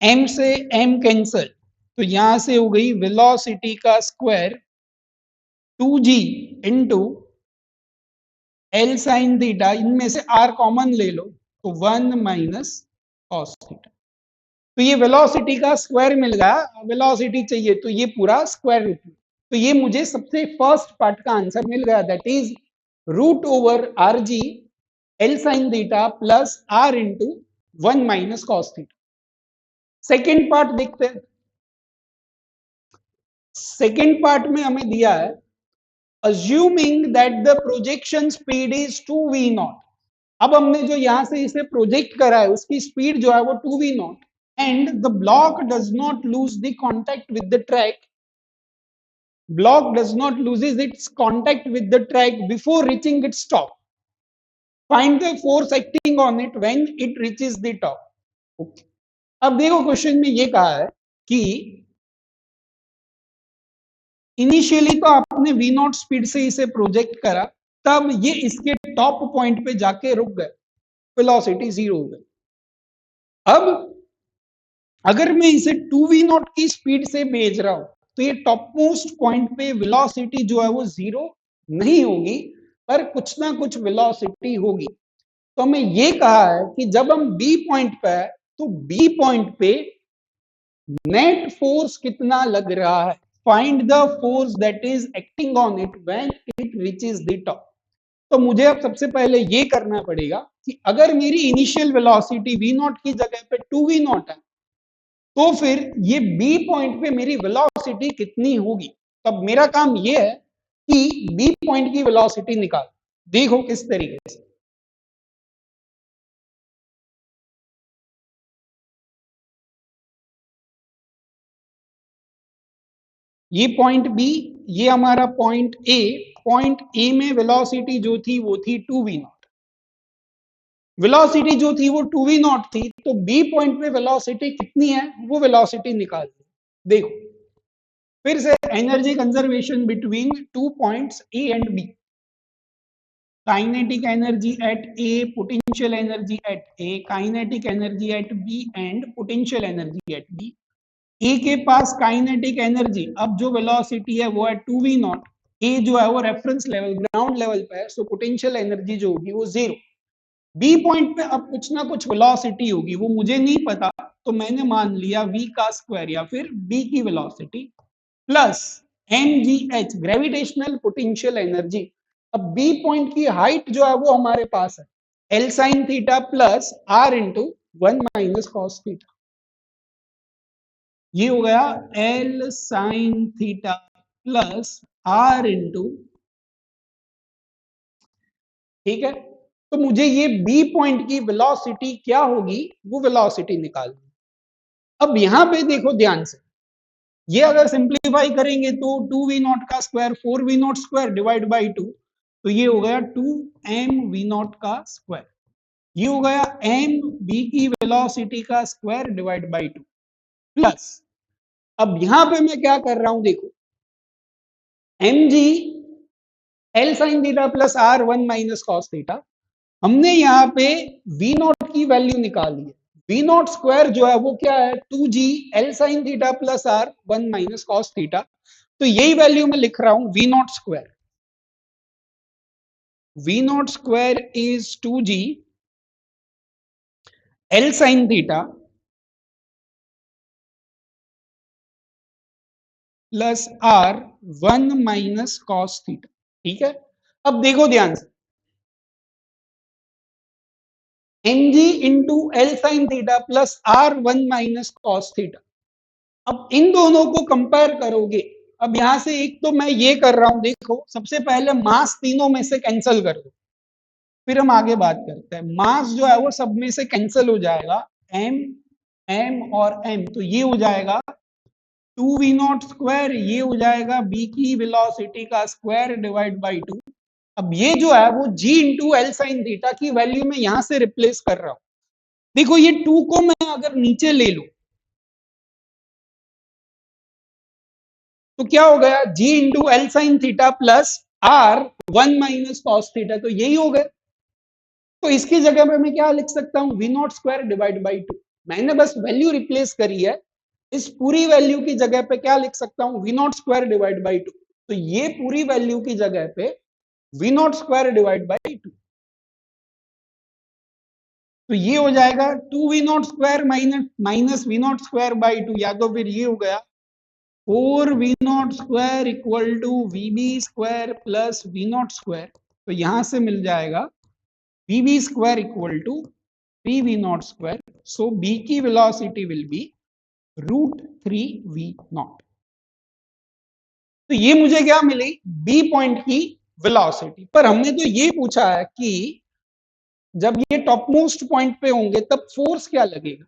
Speaker 1: m से m कैंसल, तो यहां से हो गई वेलोसिटी का square 2g into L sine theta, इनमें से r कॉमन ले लो तो 1 माइनस कॉस थीटा। तो ये वेलोसिटी का स्क्वायर मिल गया, वेलोसिटी चाहिए तो ये पूरा स्क्वायर रूट में, तो ये मुझे सबसे फर्स्ट पार्ट का आंसर मिल गया, that is root over R G L sine theta plus R into 1 minus cos theta. Second part देखते हैं। सेकेंड पार्ट में हमें दिया है assuming that the projection speed is 2v0। अब हमने जो यहां से इसे प्रोजेक्ट करा है उसकी स्पीड जो है वो 2v0 and the block does not lose the contact with the track, block does not loses its contact with the track before reaching its top, find the force acting on it when it reaches the top. Okay. अब देखो question में ये कहा है कि initially तो आपने v0 speed से इसे प्रोजेक्ट करा, तब ये इसके टॉप पॉइंट पे जाके रुक गए, वेलोसिटी 0 हो गई। अब अगर मैं इसे 2v0 की स्पीड से भेज रहा हूं तो ये टॉप मोस्ट पॉइंट पे वेलोसिटी जो है वो 0 नहीं होगी, पर कुछ ना कुछ वेलोसिटी होगी। तो हमें ये कहा है कि जब हम बी पॉइंट पे है तो बी पॉइंट पे नेट फोर्स कितना लग रहा है, find the force that is acting on it when it reaches the top. तो मुझे अब सबसे पहले ये करना पड़ेगा कि अगर मेरी इनिशियल वेलोसिटी v नॉट की जगह पे 2v नॉट है, तो फिर ये बी पॉइंट पे मेरी वेलोसिटी कितनी होगी। तब मेरा काम ये है कि बी पॉइंट की वेलोसिटी निकाल। देखो किस तरीके से, ये पॉइंट बी, ये हमारा पॉइंट ए में वेलोसिटी जो थी वो थी 2v नॉट, वेलोसिटी जो थी वो 2v नॉट थी, तो बी पॉइंट पे वेलोसिटी कितनी है वो वेलोसिटी निकाल दी। देखो फिर से energy conservation between two points A and B, kinetic energy at A, potential energy at A, kinetic energy at B and potential energy at B. A के पास काइनेटिक एनर्जी, अब जो वेलोसिटी है वो है 2v नॉट, ए जो है वो रेफरेंस लेवल ग्राउंड लेवल पे है, सो पोटेंशियल एनर्जी जो होगी वो जीरो। बी पॉइंट पे अब कुछ ना कुछ वेलोसिटी होगी, वो मुझे नहीं पता, तो मैंने मान लिया v का स्क्वायर या फिर b की velocity plus mgh gravitational potential energy. अब बी पॉइंट की हाइट जो है वो हमारे पास है L sine theta plus R into 1 minus cos theta, ये हो गया L sine theta plus R into, ठीक है। तो मुझे ये बी पॉइंट की वेलोसिटी क्या होगी वो वेलोसिटी निकालनी। अब यहां पे देखो ध्यान से, ये अगर सिंप्लीफाई करेंगे तो 2v नॉट का square 4v naught square divide by 2, तो ये हो गया 2mv नॉट का स्क्वायर, ये हो गया m b की वेलोसिटी का स्क्वायर डिवाइड बाई 2 प्लस, अब यहां पे मैं क्या कर रहा हूं देखो, mg L sine theta plus R 1 minus cos theta, हमने यहाँ पे v नॉट की वैल्यू निकाली है, v नॉट स्क्वायर जो है वो क्या है 2g L sine theta plus R 1 minus cos theta, तो यही वैल्यू मैं लिख रहा हूं v naught square, v naught square is 2g L sine theta plus R 1 minus cos theta, ठीक है। अब देखो ध्यान से, mg into L sine theta plus R 1 minus cos theta, अब इन दोनों को कंपेयर करोगे, अब यहां से एक तो मैं ये कर रहा हूं, देखो सबसे पहले मास तीनों में से कैंसिल कर दो, फिर हम आगे बात करते हैं। मास जो है वो सब में से कैंसिल हो जाएगा, m m और m, तो ये हो जाएगा 2v नॉट स्क्वायर, ये हो जाएगा b की वेलोसिटी का स्क्वायर डिवाइड बाई 2। अब ये जो है वो g into L sine theta की वैल्यू में यहां से रिप्लेस कर रहा हूं। देखो ये 2 को मैं अगर नीचे ले लूं तो क्या हो गया, g into L sine theta plus R 1 minus cos theta, तो यही हो गया। तो इसकी जगह पे मैं क्या लिख सकता हूं, we naught square divide by 2, मैंने बस वैल्यू रिप्लेस करी है, इस पूरी वैल्यू की जगह पे क्या लिख सकता हूं, we naught square divide by 2, तो ये पूरी वैल्यू की जगह पे v naught square divide by 2, तो ये हो जाएगा 2v naught square minus v naught square by 2, या तो फिर ये हो गया 4v naught square equal to v b square plus v naught square, तो यहां से मिल जाएगा v b square equal to 3v naught square, so b की velocity will be √3v naught. तो ये मुझे क्या मिली, b पॉइंट की वेलोसिटी। पर हमने तो ये पूछा है कि जब ये टॉप मोस्ट पॉइंट पे होंगे तब फोर्स क्या लगेगा।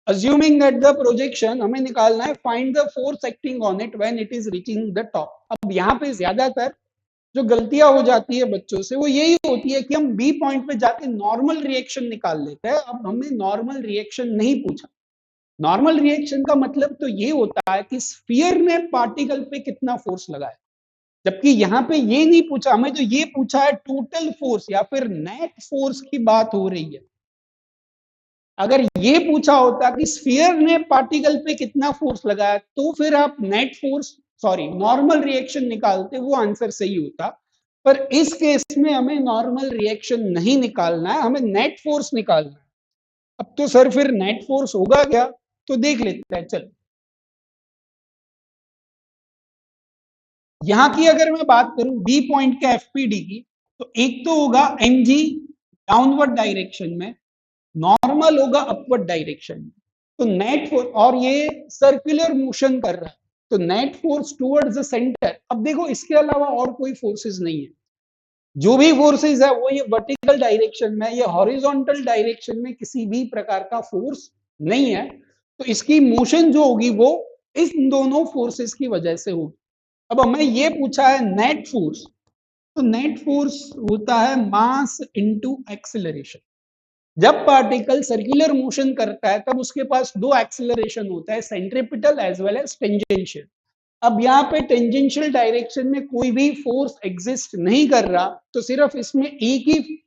Speaker 1: अज्यूमिंग दैट द प्रोजेक्शन, हमें निकालना है find the force acting on it when it is reaching the top. अब यहाँ पे ज्यादातर जो गलतियां हो जाती है बच्चों से वो यही होती है कि हम बी पॉइंट पे जाके नॉर्मल रिएक्शन निकाल लेते हैं। अब हमें नॉर्मल रिएक्शन नहीं पूछा, नॉर्मल रिएक्शन का मतलब तो ये होता है कि स्फीयर ने पार्टिकल पे कितना फोर्स लगाया, जबकि यहाँ पे ये नहीं पूछा, हमें तो ये पूछा है टोटल फोर्स या फिर नेट फोर्स की बात हो रही है। अगर ये पूछा होता कि स्फीयर ने पार्टिकल पे कितना फोर्स लगाया तो फिर आप net force sorry normal reaction निकालते, वो आंसर सही होता। पर इस केस में हमें नॉर्मल रिएक्शन नहीं निकालना है, हमें नेट फोर्स निकालना है। अब तो सर फिर नेट फोर्स होगा क्या, तो देख लेते हैं। चल, यहां की अगर मैं बात करूं बी पॉइंट के एफपीडी की, तो एक तो होगा एमजी डाउनवर्ड डायरेक्शन में, नॉर्मल होगा अपवर्ड डायरेक्शन में। तो नेट फोर्स, और ये सर्कुलर मोशन कर रहा है, तो net force towards the centre. अब देखो इसके अलावा और कोई फोर्सेस नहीं है, जो भी फोर्सेस है वो ये वर्टिकल डायरेक्शन में, ये हॉरिजॉन्टल डायरेक्शन में किसी भी प्रकार का फोर्स नहीं है। तो इसकी मोशन जो होगी वो इन दोनों फोर्सेस की वजह से होगी। अब हमें ये पूछा है नेट फोर्स, तो नेट फोर्स होता है मास इनटू एक्सेलरेशन। जब पार्टिकल सर्कुलर मोशन करता है तब उसके पास दो एक्सेलरेशन होता है, centripetal as well as tangential. अब यहाँ पे टेंजेंशियल डायरेक्शन में कोई भी फोर्स एग्जिस्ट नहीं कर रहा, तो सिर्फ इसमें एक ही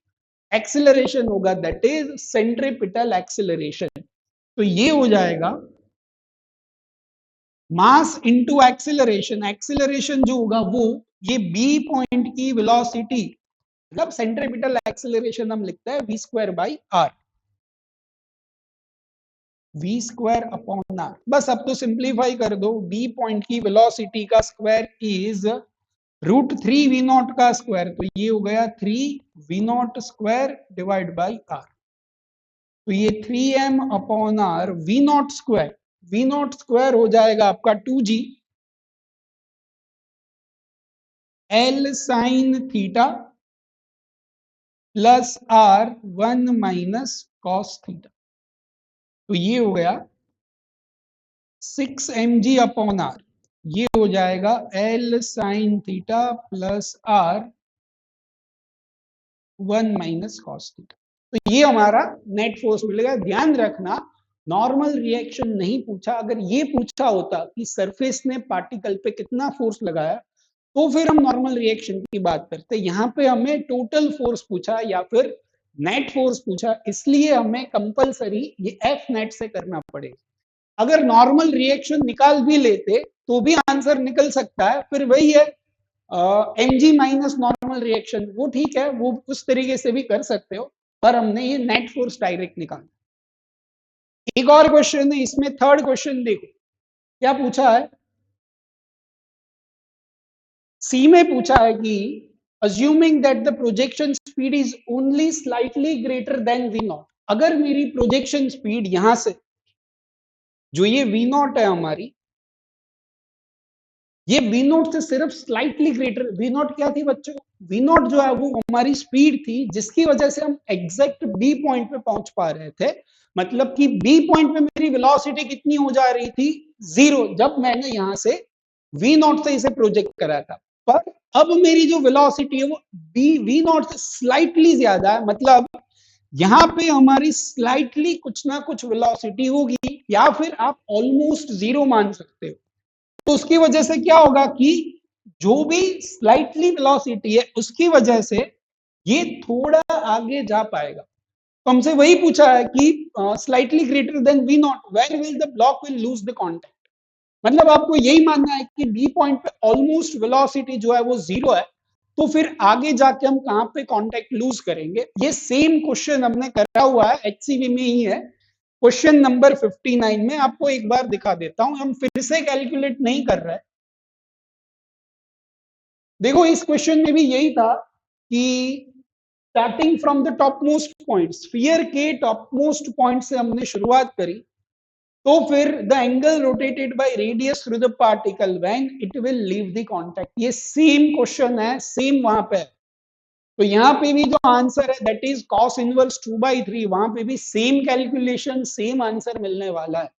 Speaker 1: एक्सेलरेशन होगा, दैट इज सेंट्रिपिटल एक्सेलरेशन। तो ये हो जाएगा मास इनटू एक्सेलरेशन। एक्सेलरेशन जो होगा वो ये बी पॉइंट की वेलोसिटी, मतलब सेंट्रिपिटल एक्सेलरेशन हम लिखते हैं V square by R, V square upon R. बस अब तो सिंप्लीफाई कर दो, बी पॉइंट की वेलोसिटी का स्क्वायर इज √3 वी नॉट का स्क्वायर, तो ये हो गया 3 V naught square divide by R. तो ये 3m upon R V naught square, V naught square हो जाएगा आपका 2g L sine theta plus R 1 minus cos theta. तो ये हो गया 6mg अपॉन आर, ये हो जाएगा L sine theta plus R 1 minus cos theta. तो ये हमारा नेट फोर्स मिलेगा। ध्यान रखना नॉर्मल रिएक्शन नहीं पूछा, अगर ये पूछा होता कि सरफेस ने पार्टिकल पे कितना फोर्स लगाया तो फिर हम नॉर्मल रिएक्शन की बात करते। यहाँ पे हमें टोटल फोर्स पूछा या फिर नेट फोर्स पूछा, इसलिए हमें कंपलसरी ये एफ नेट से करना पड़ेगा। अगर नॉर्मल रिएक्शन निकाल भी लेते तो भी आंसर निकल सकता है, फिर वही है एमजी माइनस नॉर्मल रिएक्शन, वो ठीक है, वो उस तरीके से भी कर सकते हो, पर हमने ये नेट फोर्स डायरेक्ट निकाला। एक और क्वेश्चन है इसमें, थर्ड क्वेश्चन देखो क्या पूछा है। सी में पूछा है कि assuming that the projection speed is only slightly greater than V naught. अगर मेरी प्रोजेक्शन स्पीड यहां से, जो ये वी नॉट है हमारी, ये वी नॉट से सिर्फ स्लाइटली ग्रेटर, वी नॉट क्या थी बच्चों, वी नॉट जो है वो हमारी स्पीड थी जिसकी वजह से हम एग्जैक्ट बी पॉइंट पे पहुंच पा रहे थे। मतलब कि बी पॉइंट पे मेरी वेलोसिटी कितनी हो जा रही थी, 0, जब मैंने यहां से वी नॉट से इसे प्रोजेक्ट करा था। पर अब मेरी जो वेलोसिटी है वो वी नॉट से स्लाइटली ज्यादा है, मतलब यहां पे हमारी स्लाइटली कुछ ना कुछ वेलोसिटी होगी, या फिर आप ऑलमोस्ट 0 मान सकते हो। तो उसकी वजह से क्या होगा कि जो भी स्लाइटली वेलोसिटी है उसकी वजह से ये थोड़ा आगे जा पाएगा। तो हमसे वही पूछा है कि slightly greater than V naught where will the block will lose the contact. मतलब आपको यही मानना है कि डी पॉइंट पे ऑलमोस्ट वेलोसिटी जो है वो 0 है, तो फिर आगे जाके हम कहां पे कांटेक्ट लूज करेंगे। ये सेम क्वेश्चन हमने करा हुआ है, एचसीवी में ही है, क्वेश्चन नंबर 59 में। आपको एक बार दिखा देता हूं, हम फिर से कैलकुलेट नहीं कर रहे। देखो इस क्वेश्चन में भी यही था कि starting from the top most point, sphere के टॉप मोस्ट पॉइंट से हमने शुरुआत करी, तो फिर the angle rotated by radius through the particle when it will leave the contact. ये सेम क्वेश्चन है, सेम वहां पे। तो यहाँ पे भी जो आंसर है दैट इज cos इनवर्स 2/3, वहां पे भी सेम कैलकुलेशन सेम आंसर मिलने वाला है।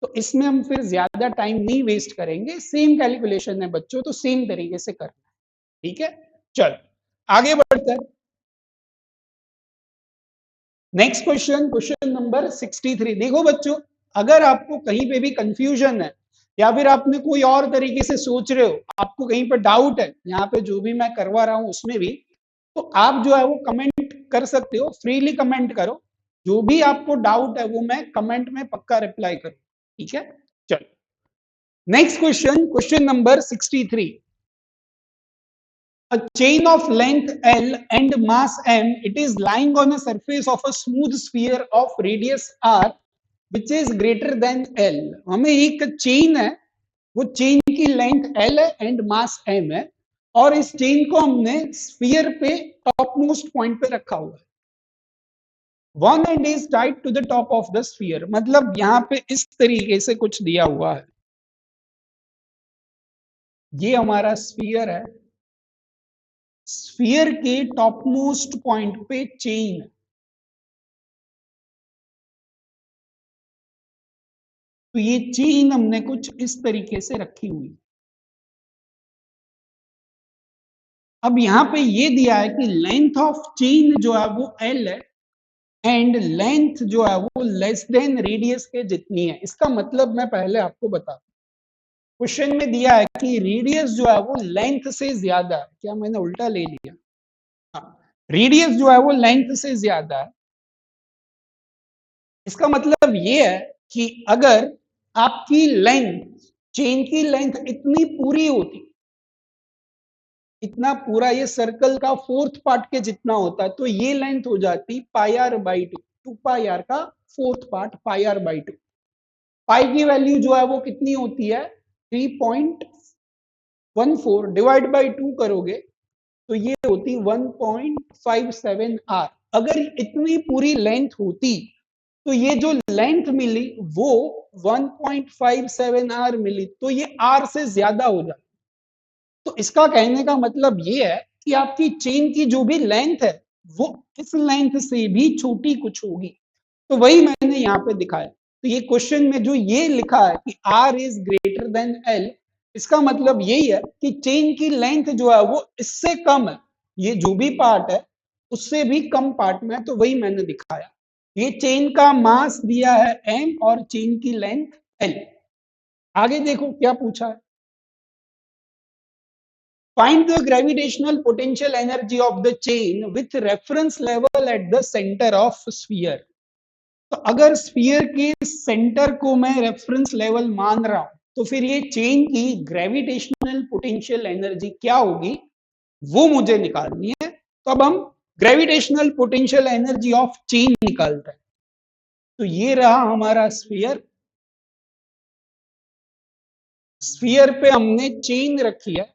Speaker 1: तो इसमें हम फिर ज्यादा टाइम नहीं वेस्ट करेंगे, सेम कैलकुलेशन है बच्चों, तो सेम तरीके से करना है, ठीक है। चल आगे बढ़ते हैं। Next question, question number 63। देखो बच्चों, अगर आपको कहीं पे भी कंफ्यूजन है या फिर आपने कोई और तरीके से सोच रहे हो, आपको कहीं पर डाउट है यहाँ पे जो भी मैं करवा रहा हूं उसमें भी, तो आप जो है वो कमेंट कर सकते हो, फ्रीली कमेंट करो। जो भी आपको डाउट है वो मैं कमेंट में पक्का रिप्लाई करूँ, ठीक है। चलो next question, question number 63। a chain of length L and mass M, it is lying on a surface of a smooth sphere of radius R, which is greater than L. हमें एक chain है, वो chain की length L है and mass M है, और इस chain को हमने स्फीयर पे टॉप मोस्ट पॉइंट पे रखा हुआ है. One end is tied to the top of the sphere. मतलब यहाँ पे इस तरीके से कुछ दिया हुआ है. ये हमारा स्फीयर है. स्फीयर के टॉप मोस्ट पॉइंट पे चेन. तो ये चेन हमने कुछ इस तरीके से रखी हुई. अब यहां पे ये दिया है कि लेंथ ऑफ चेन जो है वो L है एंड लेंथ जो है वो लेस देन रेडियस के जितनी है. इसका मतलब मैं पहले आपको बता, क्वेश्चन में दिया है कि रेडियस जो है वो लेंथ से ज्यादा है. क्या मैंने उल्टा ले लिया? हाँ, रेडियस जो है वो लेंथ से ज्यादा है. इसका मतलब ये है कि अगर आपकी लेंथ, चेन की लेंथ इतनी पूरी होती, इतना पूरा ये सर्कल का फोर्थ पार्ट के जितना होता है, तो ये लेंथ हो जाती pi R by 2. 2 pi R का fourth part pi R by 2. Pi की वैल्यू जो है वो कितनी होती है? 3.14. डिवाइड बाई 2 करोगे तो ये होती 1.57 आर. अगर इतनी पूरी लेंथ होती तो ये जो लेंथ मिली वो 1.57 आर मिली, तो ये आर से ज्यादा हो जाती. तो इसका कहने का मतलब ये है कि आपकी चेन की जो भी लेंथ है वो इस लेंथ से भी छोटी कुछ होगी. तो वही मैंने यहाँ पे दिखाया. तो ये क्वेश्चन में जो ये लिखा है कि R is greater than L, इसका मतलब यही है कि चेन की लेंथ जो है वो इससे कम है. ये जो भी पार्ट है उससे भी कम पार्ट में है. तो वही मैंने दिखाया. ये चेन का मास दिया है M और चेन की लेंथ L. आगे देखो क्या पूछा है. Find the gravitational potential energy of the chain with reference level at the center of sphere. तो अगर स्फीयर के सेंटर को मैं रेफरेंस लेवल मान रहा हूं, तो फिर ये चेन की ग्रेविटेशनल पोटेंशियल एनर्जी क्या होगी वो मुझे निकालनी है. तो अब हम gravitational potential energy of chain निकालते हैं. तो ये रहा हमारा स्फीयर. स्फीयर पे हमने चेन रखी है.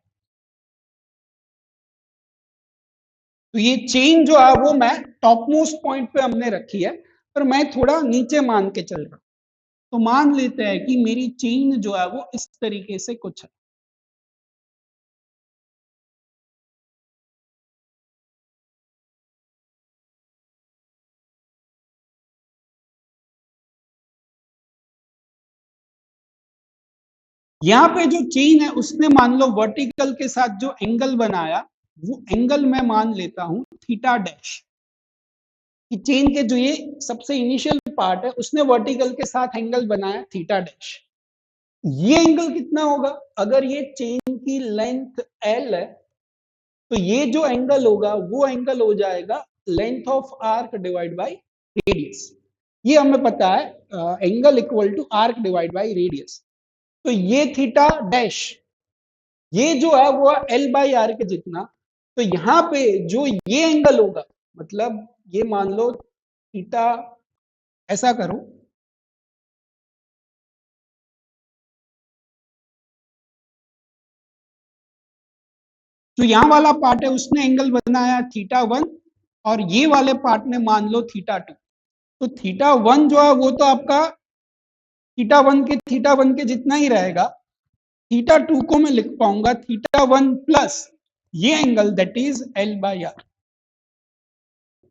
Speaker 1: तो ये चेन जो है वो मैं टॉप मोस्ट पॉइंट पे हमने रखी है, पर मैं थोड़ा नीचे मान के चल रहा हूं. तो मान लेते हैं कि मेरी चेन जो है वो इस तरीके से कुछ है. यहाँ पे जो चेन है उसने मान लो वर्टिकल के साथ जो एंगल बनाया, वो एंगल मैं मान लेता हूं थीटा डैश. कि चेन के जो ये सबसे इनिशियल पार्ट है उसने वर्टिकल के साथ एंगल बनाया थीटा डैश. ये एंगल कितना होगा? अगर ये चेन की लेंथ L है तो ये जो एंगल होगा वो एंगल हो जाएगा length of arc divide by radius. ये हमें पता है, angle equal to arc divide by radius. तो ये थीटा डैश, ये जो है वो L बाई आर के जितना. तो यहाँ पे जो ये एंगल होगा, मतलब ये मान लो थीटा, ऐसा करो, तो यहां वाला पार्ट है उसने एंगल बनाया थीटा 1 और ये वाले पार्ट ने मान लो थीटा 2. तो थीटा 1 जो है वो तो आपका थीटा 1 के जितना ही रहेगा. थीटा 2 को मैं लिख पाऊंगा थीटा 1 प्लस ये angle that is L by R.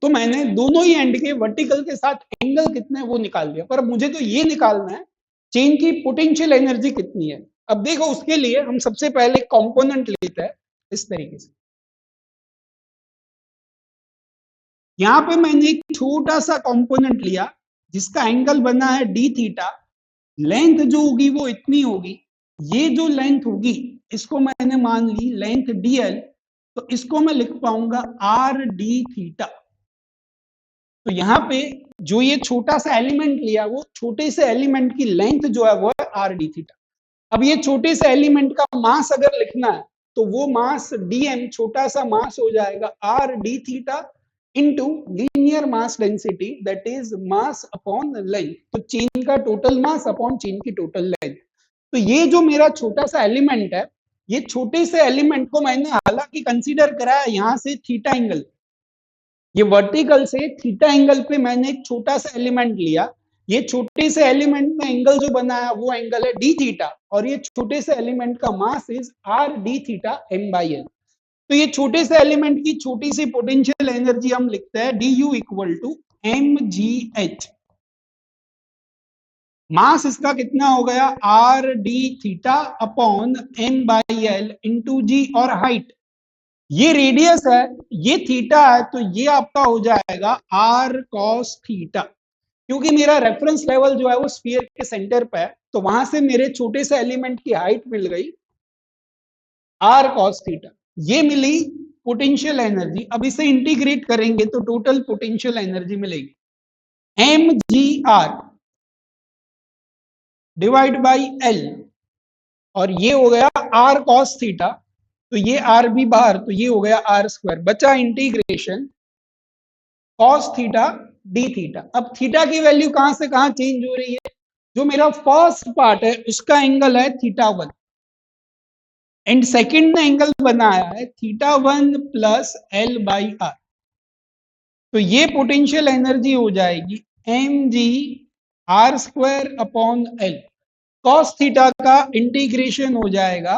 Speaker 1: तो मैंने दोनों ही एंड के वर्टिकल के साथ एंगल कितने वो निकाल लिया, पर मुझे तो ये निकालना है चेन की पोटेंशियल एनर्जी कितनी है. अब देखो उसके लिए हम सबसे पहले कंपोनेंट लेते हैं इस तरीके से. यहां पे मैंने एक छोटा सा कंपोनेंट लिया जिसका एंगल बना है डी थीटा. लेंथ जो होगी वो इतनी होगी. ये जो लेंथ होगी इसको मैंने मान ली लेंथ dl. तो इसको मैं लिख पाऊंगा आर डी थीटा. तो यहाँ पे जो ये छोटा सा एलिमेंट लिया, वो छोटे से एलिमेंट की लेंथ जो है वो है आर डी थीटा. अब ये छोटे से एलिमेंट का मास अगर लिखना है तो वो मास dm छोटा सा मास हो जाएगा r d theta into linear mass density that is mass upon length. तो चेन का टोटल मास अपॉन चेन की टोटल लेंथ। तो ये जो मेरा छोटा सा एलिमेंट है, ये छोटे से एलिमेंट को मैंने हालांकि कंसीडर करा है यहां से थीटा एंगल, ये वर्टिकल से थीटा एंगल पे मैंने एक छोटा सा एलिमेंट लिया। ये छोटे से एलिमेंट में एंगल जो बनाया वो एंगल है डी थीटा, और ये छोटे से एलिमेंट का mass is R D theta M by L. तो ये छोटे से एलिमेंट की छोटी सी पोटेंशियल एनर्जी हम लिखते हैं d u equal to m ji h. Mass इसका कितना हो गया r D theta upon m by l into g, और हाइट ये रेडियस है, ये थीटा है, तो ये आपका हो जाएगा आर कॉस थीटा। क्योंकि मेरा रेफरेंस लेवल जो है वो स्फीयर के सेंटर पे है, तो वहां से मेरे छोटे से एलिमेंट की हाइट मिल गई आर कॉस थीटा। ये मिली पोटेंशियल एनर्जी। अब इसे इंटीग्रेट करेंगे तो टोटल पोटेंशियल एनर्जी मिलेगी M G R divide by L, और ये हो गया आर कॉस थीटा, तो ये आर भी बाहर, तो ये हो गया आर स्क्वायर, बचा integration cos theta D theta. अब थीटा की वैल्यू कहां से कहां चेंज हो रही है, जो मेरा फर्स्ट पार्ट है उसका एंगल है थीटा वन, एंड सेकंड ने एंगल बनाया है theta one plus L by R. तो ये पोटेंशियल एनर्जी हो जाएगी M G R square upon L. Cos theta का इंटीग्रेशन हो जाएगा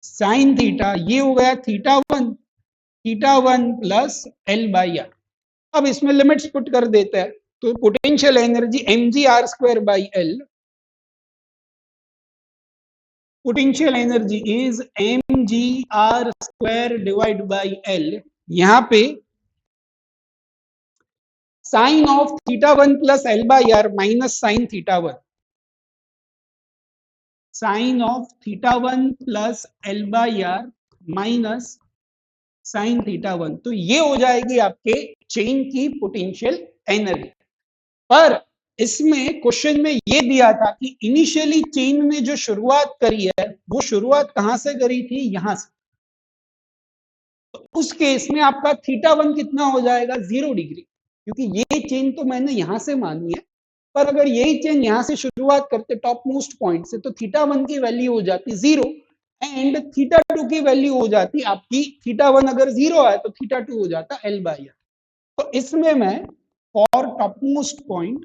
Speaker 1: साइन थीटा, ये हो गया theta one plus L by R. अब इसमें लिमिट्स पुट कर देते हैं, तो potential energy M G R square by L, potential energy is M G R square divide by L. यहां पे sine of theta one plus L by R minus sine theta one, sine of theta one plus L by R minus sine theta one. तो ये हो जाएगी आपके chain की potential energy. पर इसमें क्वेश्चन में ये दिया था कि इनिशियली चेन में जो शुरुआत करी है वो शुरुआत कहां से करी थी, यहां से। तो उस केस में आपका थीटा वन कितना हो जाएगा 0 डिग्री, क्योंकि ये चेन तो मैंने यहां से मानी है। पर अगर यही चेन यहां से शुरुआत करते टॉप मोस्ट पॉइंट से, तो थीटा वन की वैल्यू हो जाती 0, एंड थीटा टू की वैल्यू हो जाती आपकी, थीटा वन अगर 0 है तो थीटा टू हो जाता एल बाई आर। तो इसमें मैं for top most point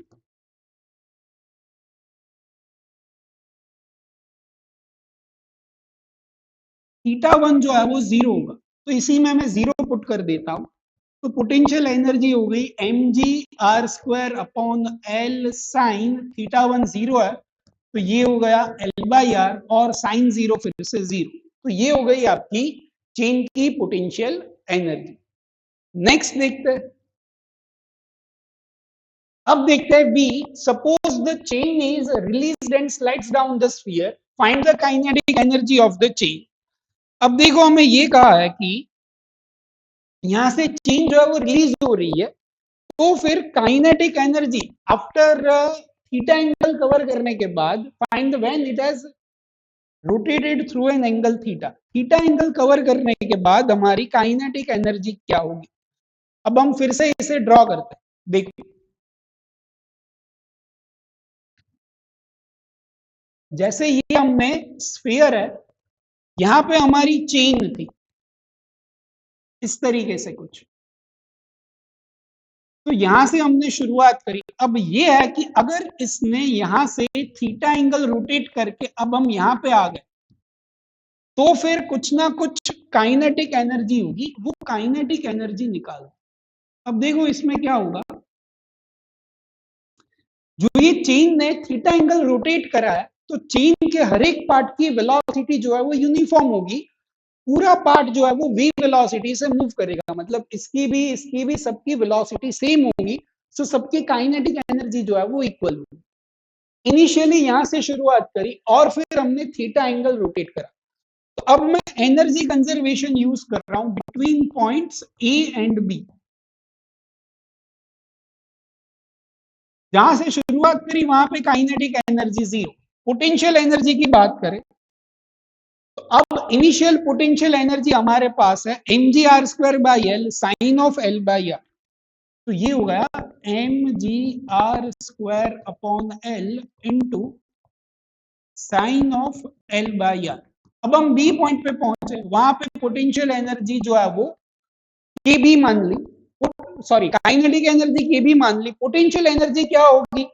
Speaker 1: theta one जो है वो 0 होगा, तो इसी में मैं 0 पुट कर देता हूं। तो पोटेंशियल एनर्जी हो गई M G R square upon L sine theta one 0 है, तो ये हो गया एल बाई आर, और साइन 0 फिर से 0। तो ये हो गई आपकी चेन की पोटेंशियल एनर्जी। नेक्स्ट देखते हैं, अब देखते हैं B, suppose the chain is released and slides down the sphere, find the kinetic energy of the chain. अब देखो हमें ये कहा है कि यहां से चेन जो है वो रिलीज हो रही है, तो फिर kinetic energy after theta angle cover करने के बाद find when it has rotated through an angle theta, theta angle cover करने के बाद हमारी काइनेटिक एनर्जी क्या होगी। अब हम फिर से इसे ड्रॉ करते हैं, देखो जैसे ये हमने स्फीयर है, यहां पे हमारी चेन थी इस तरीके से कुछ, तो यहां से हमने शुरुआत करी। अब ये है कि अगर इसने यहां से थीटा एंगल रोटेट करके अब हम यहां पे आ गए, तो फिर कुछ ना कुछ काइनेटिक एनर्जी होगी, वो काइनेटिक एनर्जी निकालो। अब देखो इसमें क्या होगा, जो ये चेन ने थीटा एंगल रोटेट करा है, तो चेन के हर एक पार्ट की वेलोसिटी जो है वो यूनिफॉर्म होगी, पूरा पार्ट जो है वो v वेलोसिटी से मूव करेगा, मतलब इसकी भी सबकी वेलोसिटी सेम होगी, सो सबकी काइनेटिक एनर्जी जो है वो इक्वल होगी। इनिशियली यहां से शुरुआत करी और फिर हमने थीटा एंगल रोटेट करा, तो अब मैं एनर्जी कंजर्वेशन यूज कर रहा हूं between points A and B. जहां से शुरुआत करी वहां पे काइनेटिक एनर्जी 0। पोटेंशियल एनर्जी की बात करें तो अब इनिशियल पोटेंशियल एनर्जी हमारे पास है mgr² sine of l by R, तो ये हो गया mgr² into sine of l by R. अब हम बी पॉइंट पे पहुंचे, वहां पे पोटेंशियल एनर्जी जो है वो के बी मान ली, सॉरी काइनेटिक एनर्जी के बी मान ली, पोटेंशियल एनर्जी क्या होगी,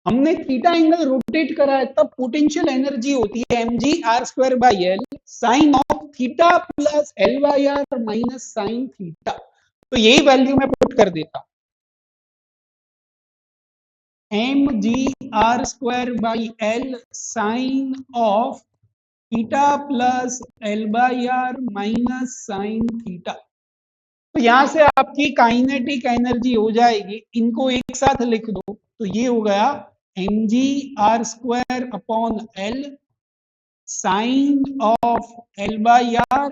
Speaker 1: हमने थीटा एंगल रोटेट करा है तब पोटेंशियल एनर्जी होती है mgr²/l sine of theta plus l by R minus sine theta. तो यही वैल्यू मैं पुट कर देता, mgr²/l sine of theta plus l by R minus sine theta. तो यहां से आपकी काइनेटिक एनर्जी हो जाएगी, इनको एक साथ लिख दो, तो ये हो गया mgr²/l sine of l by R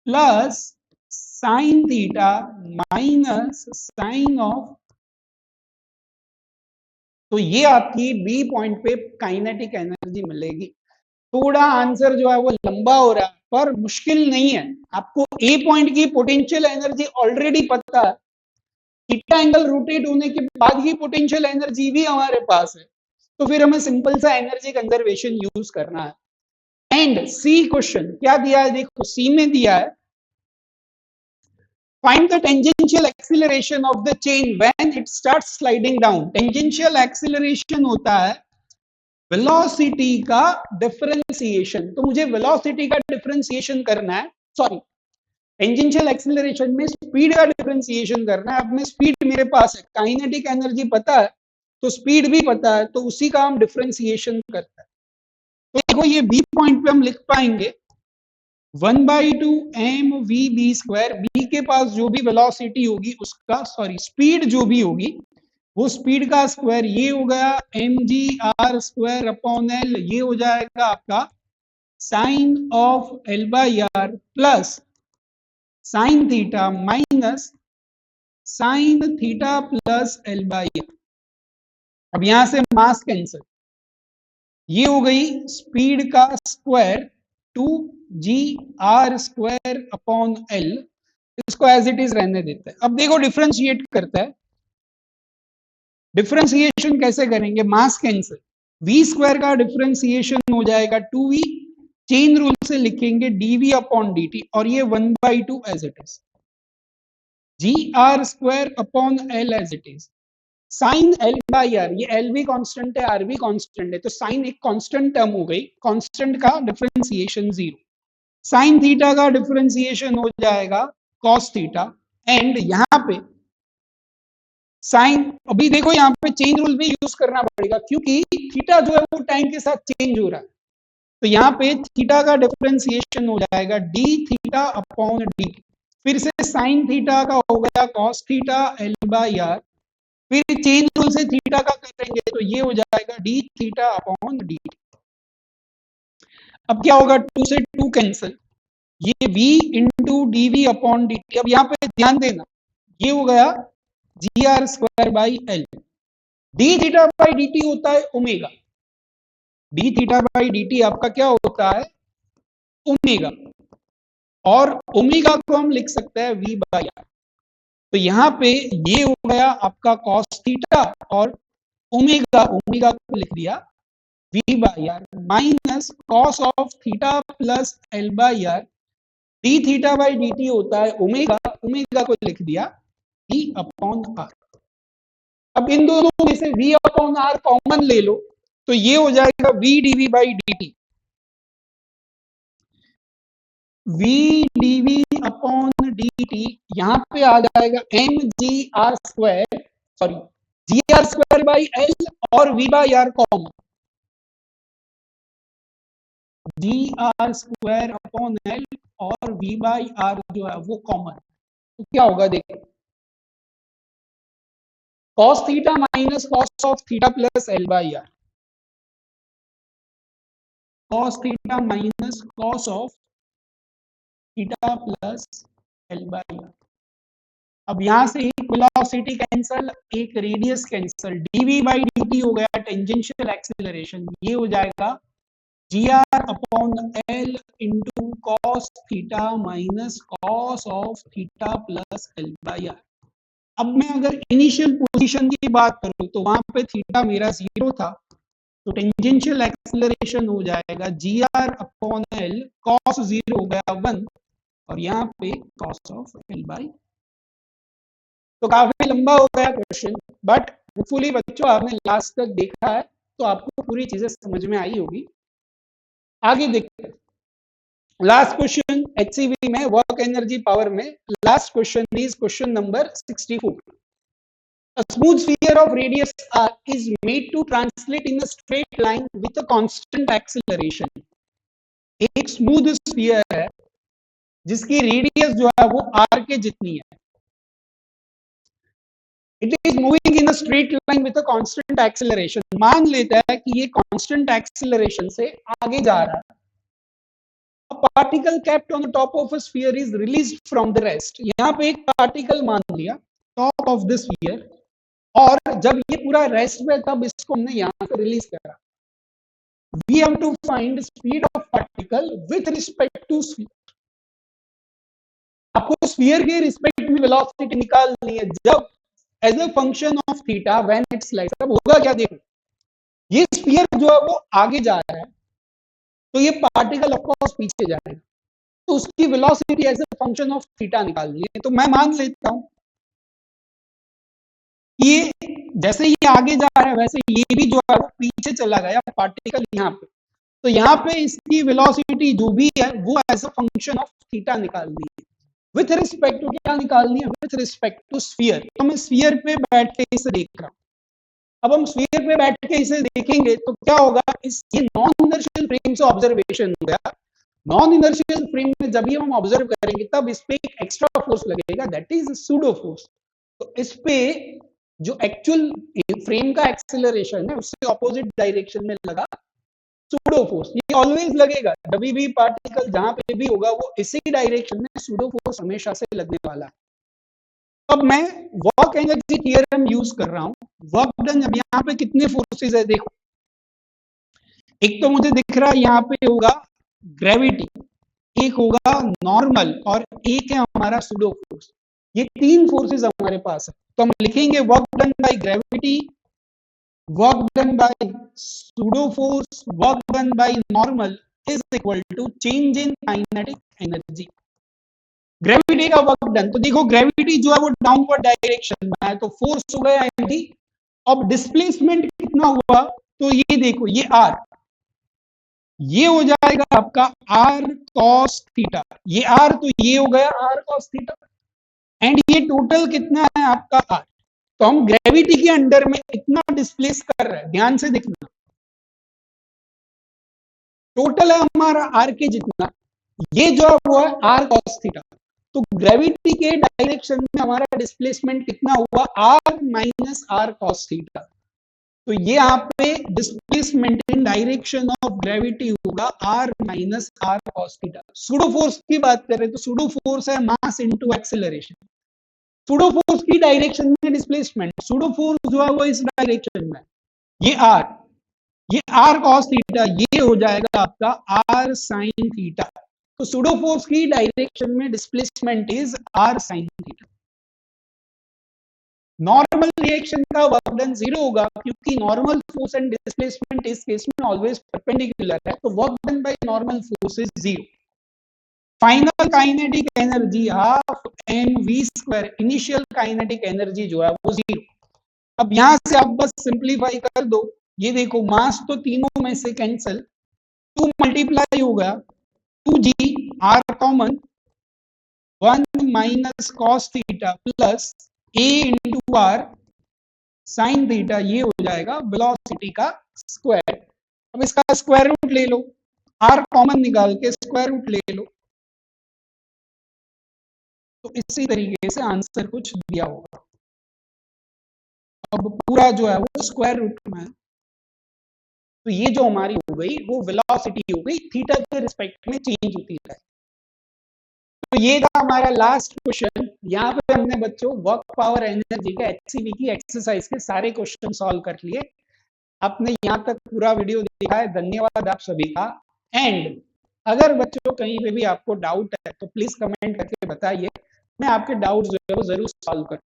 Speaker 1: plus sine theta minus sine of, तो ये आपकी बी पॉइंट पे काइनेटिक एनर्जी मिलेगी। थोड़ा आंसर जो है वो लंबा हो रहा है पर मुश्किल नहीं है, आपको ए पॉइंट की पोटेंशियल एनर्जी ऑलरेडी पता है, थीटा एंगल रोटेट होने के बाद की पोटेंशियल एनर्जी भी हमारे पास है, तो फिर हमें सिंपल सा एनर्जी कंजर्वेशन यूज करना है। एंड सी क्वेश्चन क्या दिया है, देखो सी में दिया है find the tangential acceleration of the chain when it starts sliding down। tangential acceleration होता है वेलोसिटी का डिफरेंशिएशन, तो मुझे वेलोसिटी का डिफरेंशिएशन करना है, सॉरी टेंजेंशियल एक्सीलरेशन में स्पीड का डिफरेंशिएशन करना है। अब मैं स्पीड मेरे पास है, काइनेटिक एनर्जी पता है तो स्पीड भी पता है, तो उसी का हम डिफरेंशिएशन करते हैं। तो देखो ये बी पॉइंट पे हम लिख पाएंगे 1/2 mv², बी के पास जो भी वेलोसिटी होगी उसका, सॉरी स्पीड जो भी होगी वो स्पीड का स्क्वायर, ये हो गया mgr²/l, ये हो जाएगा आपका sine of l by R plus sine theta minus sine theta plus l by R. अब यहां से मास कैंसिल, ये हो गई स्पीड का स्क्वायर 2gr²/l, इसको एज इट इज रहने देते हैं। अब देखो डिफरेंशिएट करता है, डिफरेंशिएशन कैसे करेंगे, मास कैंसिल, v² का डिफरेंशिएशन हो जाएगा 2v, चेन रूल से लिखेंगे dv/dt और ये 1/2 as it is, gr²/l as it is, sine l by R, ये l भी कांस्टेंट है r भी कांस्टेंट है, तो साइन एक कांस्टेंट टर्म हो गई, कांस्टेंट का डिफरेंशिएशन 0, साइन थीटा का डिफरेंशिएशन हो जाएगा कॉस थीटा, एंड यहां पे साइन, अभी देखो यहां पे चेंज रूल भी यूज करना पड़ेगा क्योंकि थीटा जो है वो टाइम के साथ चेंज हो रहा है, तो यहां पे थीटा का डिफरेंशिएशन हो जाएगा d थीटा/dt, फिर से साइन थीटा का हो गया cos theta l by R, फिर चेंज रूल से थीटा का करेंगे तो ये हो जाएगा d थीटा/dt। अब क्या होगा, 2 से 2 कैंसिल, ये v इंटू dv/dt। अब यहाँ पे ध्यान देना, ये हो गया gr²/l, d थीटा/dt होता है ओमेगा, d थीटा/dt आपका क्या होता है ओमेगा, और ओमेगा को हम लिख सकते हैं v/r, तो यहाँ पे ये हो गया आपका cos थीटा और ओमेगा को लिख दिया v/r minus cos of theta plus l by R, d थीटा/dt होता है ओमेगा को लिख दिया v/r। अब इन दोनों में से v/r कॉमन ले लो तो ये हो जाएगा v dv/dt, v dv/dt यहां पे आ जाएगा mgr², सॉरी gr²/l और v/r कॉमन, gr²/l और v/r जो है वो कॉमन, तो क्या होगा देखो, cos theta minus cos of theta plus l by R, cos theta minus cos of theta plus l by R. अब यहां से एक वेलोसिटी कैंसल, एक रेडियस कैंसल, dv/dt हो गया टेंजेंशियल एक्सीलरेशन, ये हो जाएगा GR upon L into cos theta minus cos of theta plus L by R। अब मैं अगर इनिशियल पोजीशन की बात करूं तो वहां पे थीटा मेरा 0 था, तो टेंजेंशियल एक्सेलरेशन हो जाएगा GR अपॉन L, कॉस 0 हो गया 1 और यहाँ पे कॉस ऑफ L बाई। तो काफी लंबा हो गया क्वेश्चन, बट होपफुली बच्चों आपने लास्ट तक देखा है तो आपको पूरी चीजें समझ में आई होगी। आगे देखते हैं लास्ट क्वेश्चन एचसीवी में वर्क एनर्जी पावर में। Last question is question number 64। A smooth sphere of radius r is made to translate in a straight line with a constant acceleration। एक स्मूथ स्फीयर है जिसकी radius जो है वो r के जितनी है। It is moving in a straight line with a constant acceleration। मान लेता है कि ये constant acceleration से आगे जा रहा है। A particle kept on the top of a sphere is released from the rest। यहाँ पे एक पार्टिकल मान लिया टॉप ऑफ द स्फीयर, और जब ये पूरा रेस्ट में तब इसको हमने यहाँ से रिलीज करा। We have to find speed of particle with respect to sphere। आपको स्फीयर के रिस्पेक्ट में वेलोसिटी निकालनी है जब as a function of theta when it's like. अब होगा क्या, देखो ये स्फीयर जो है वो आगे जा रहा है तो ये पार्टिकल ऑफ कोर्स पीछे जाएगा, तो उसकी velocity as a function of theta निकालनी है। तो मैं मान लेता हूं ये जैसे ये आगे जा रहा है वैसे ये भी जो है पीछे चला गया पार्टिकल यहाँ पे, तो यहाँ पे इसकी वेलोसिटी जो भी है वो as a function of theta निकालनी है। विथ रिस्पेक्ट टू क्या निकालनी है, विथ रिस्पेक्ट टू स्फीयर। तो मैं स्फीयर पे बैठ के इसे देख रहा हूँ। अब हम स्फीयर पे बैठ के इसे देखेंगे तो क्या होगा, इस ये नॉन इनर्शियल फ्रेम से ऑब्जर्वेशन हो गया। नॉन इनर्शियल फ्रेम में जब भी हम ऑब्जर्व करेंगे तब इस पे एक एक्स्ट्रा फोर्स लगेगा, दैट इज सूडो फोर्स। तो इस पे जो एक्चुअल फ्रेम का एक्सेलरेशन है उससे ऑपोजिट डायरेक्शन में लगा सूडो फोर्स। ये ऑलवेज लगेगा, जब भी पार्टिकल जहां पे भी होगा वो इसी डायरेक्शन में सूडो फोर्स हमेशा से लगने वाला है। अब मैं वर्क एनर्जी थ्योरम यूज कर रहा हूं। वर्क डन, अब यहाँ पे कितने फोर्सेस है देखो, एक तो मुझे दिख रहा है यहाँ पे होगा ग्रेविटी, एक होगा नॉर्मल और एक है हमारा सूडो फोर्स। ये तीन फोर्सेस हमारे पास है, तो हम लिखेंगे work done by gravity, work done by pseudo force, work done by normal is equal to change in kinetic energy. Gravity का वर्क डन, तो देखो ग्रेविटी जो है वो डाउनवर्ड डायरेक्शन में है तो फोर्स हो गया एमटी। अब डिस्प्लेसमेंट कितना हुआ, तो ये देखो ये आर, ये हो जाएगा आपका आर कॉस थीटा, ये आर तो ये हो गया आर कॉस थीटा, एंड ये टोटल कितना है आपका आर। तो हम ग्रेविटी के अंडर में इतना डिस्प्लेस कर रहे हैं, ध्यान से देखना, टोटल है हमारा आर के जितना, ये जो है वो है आर कॉस थीटा। तो ग्रेविटी के डायरेक्शन में हमारा डिस्प्लेसमेंट कितना हुआ, R minus R cos theta. तो ये यहाँ पे displacement in direction of gravity होगा R minus R cos theta. Pseudo force की बात करें तो सूडो फोर्स है mass into acceleration. Pseudo force की डायरेक्शन में डिस्प्लेसमेंट, सूडो फोर्स जो है वो इस डायरेक्शन में, ये आर कॉस थीटा, ये हो जाएगा आपका आर साइन थीटा। तो सूडो फोर्स की डायरेक्शन में displacement is R sine theta. Normal reaction का वर्क डन 0 होगा क्योंकि नॉर्मल फोर्स एंड डिस्प्लेसमेंट इस केस में ऑलवेज परपेंडिकुलर है, तो work done by normal force is 0। Final kinetic energy half M we square, initial kinetic energy जो है वो 0। अब यहां से आप बस सिंप्लीफाई कर दो, ये देखो मास तो तीनों में से कैंसिल, 2 मल्टीप्लाई होगा 2g r common 1 minus cos theta plus a into R sine theta, ये हो जाएगा वेलोसिटी का स्क्वायर। अब इसका स्क्वायर रूट ले लो, r कॉमन निकाल के स्क्वायर रूट ले लो, तो इसी तरीके से आंसर कुछ दिया होगा। अब पूरा जो है वो स्क्वायर रूट में है, तो ये जो हमारी हो गई वो वेलोसिटी हो गई, थीटा के रिस्पेक्ट में चेंज होती है। तो ये था हमारा लास्ट क्वेश्चन। यहाँ पे हमने बच्चों वर्क पावर एनर्जी के एचसीवी की एक्सरसाइज के सारे क्वेश्चन सॉल्व कर लिए। आपने यहाँ तक पूरा वीडियो देखा है, धन्यवाद आप सभी का। एंड अगर बच्चों कहीं पे भी आपको डाउट है तो प्लीज कमेंट करके बताइए, मैं आपके डाउट जो है वो जरूर सॉल्व करूँ।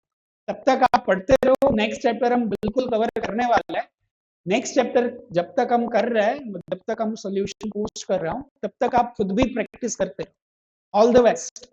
Speaker 1: तब तक आप पढ़ते रहो, नेक्स्ट चैप्टर हम बिल्कुल कवर करने वाले हैं। नेक्स्ट चैप्टर जब तक हम कर रहे हैं, जब तक हम सोल्यूशन पोस्ट कर रहा हूँ, तब तक आप खुद भी प्रैक्टिस करते रहो। All the best.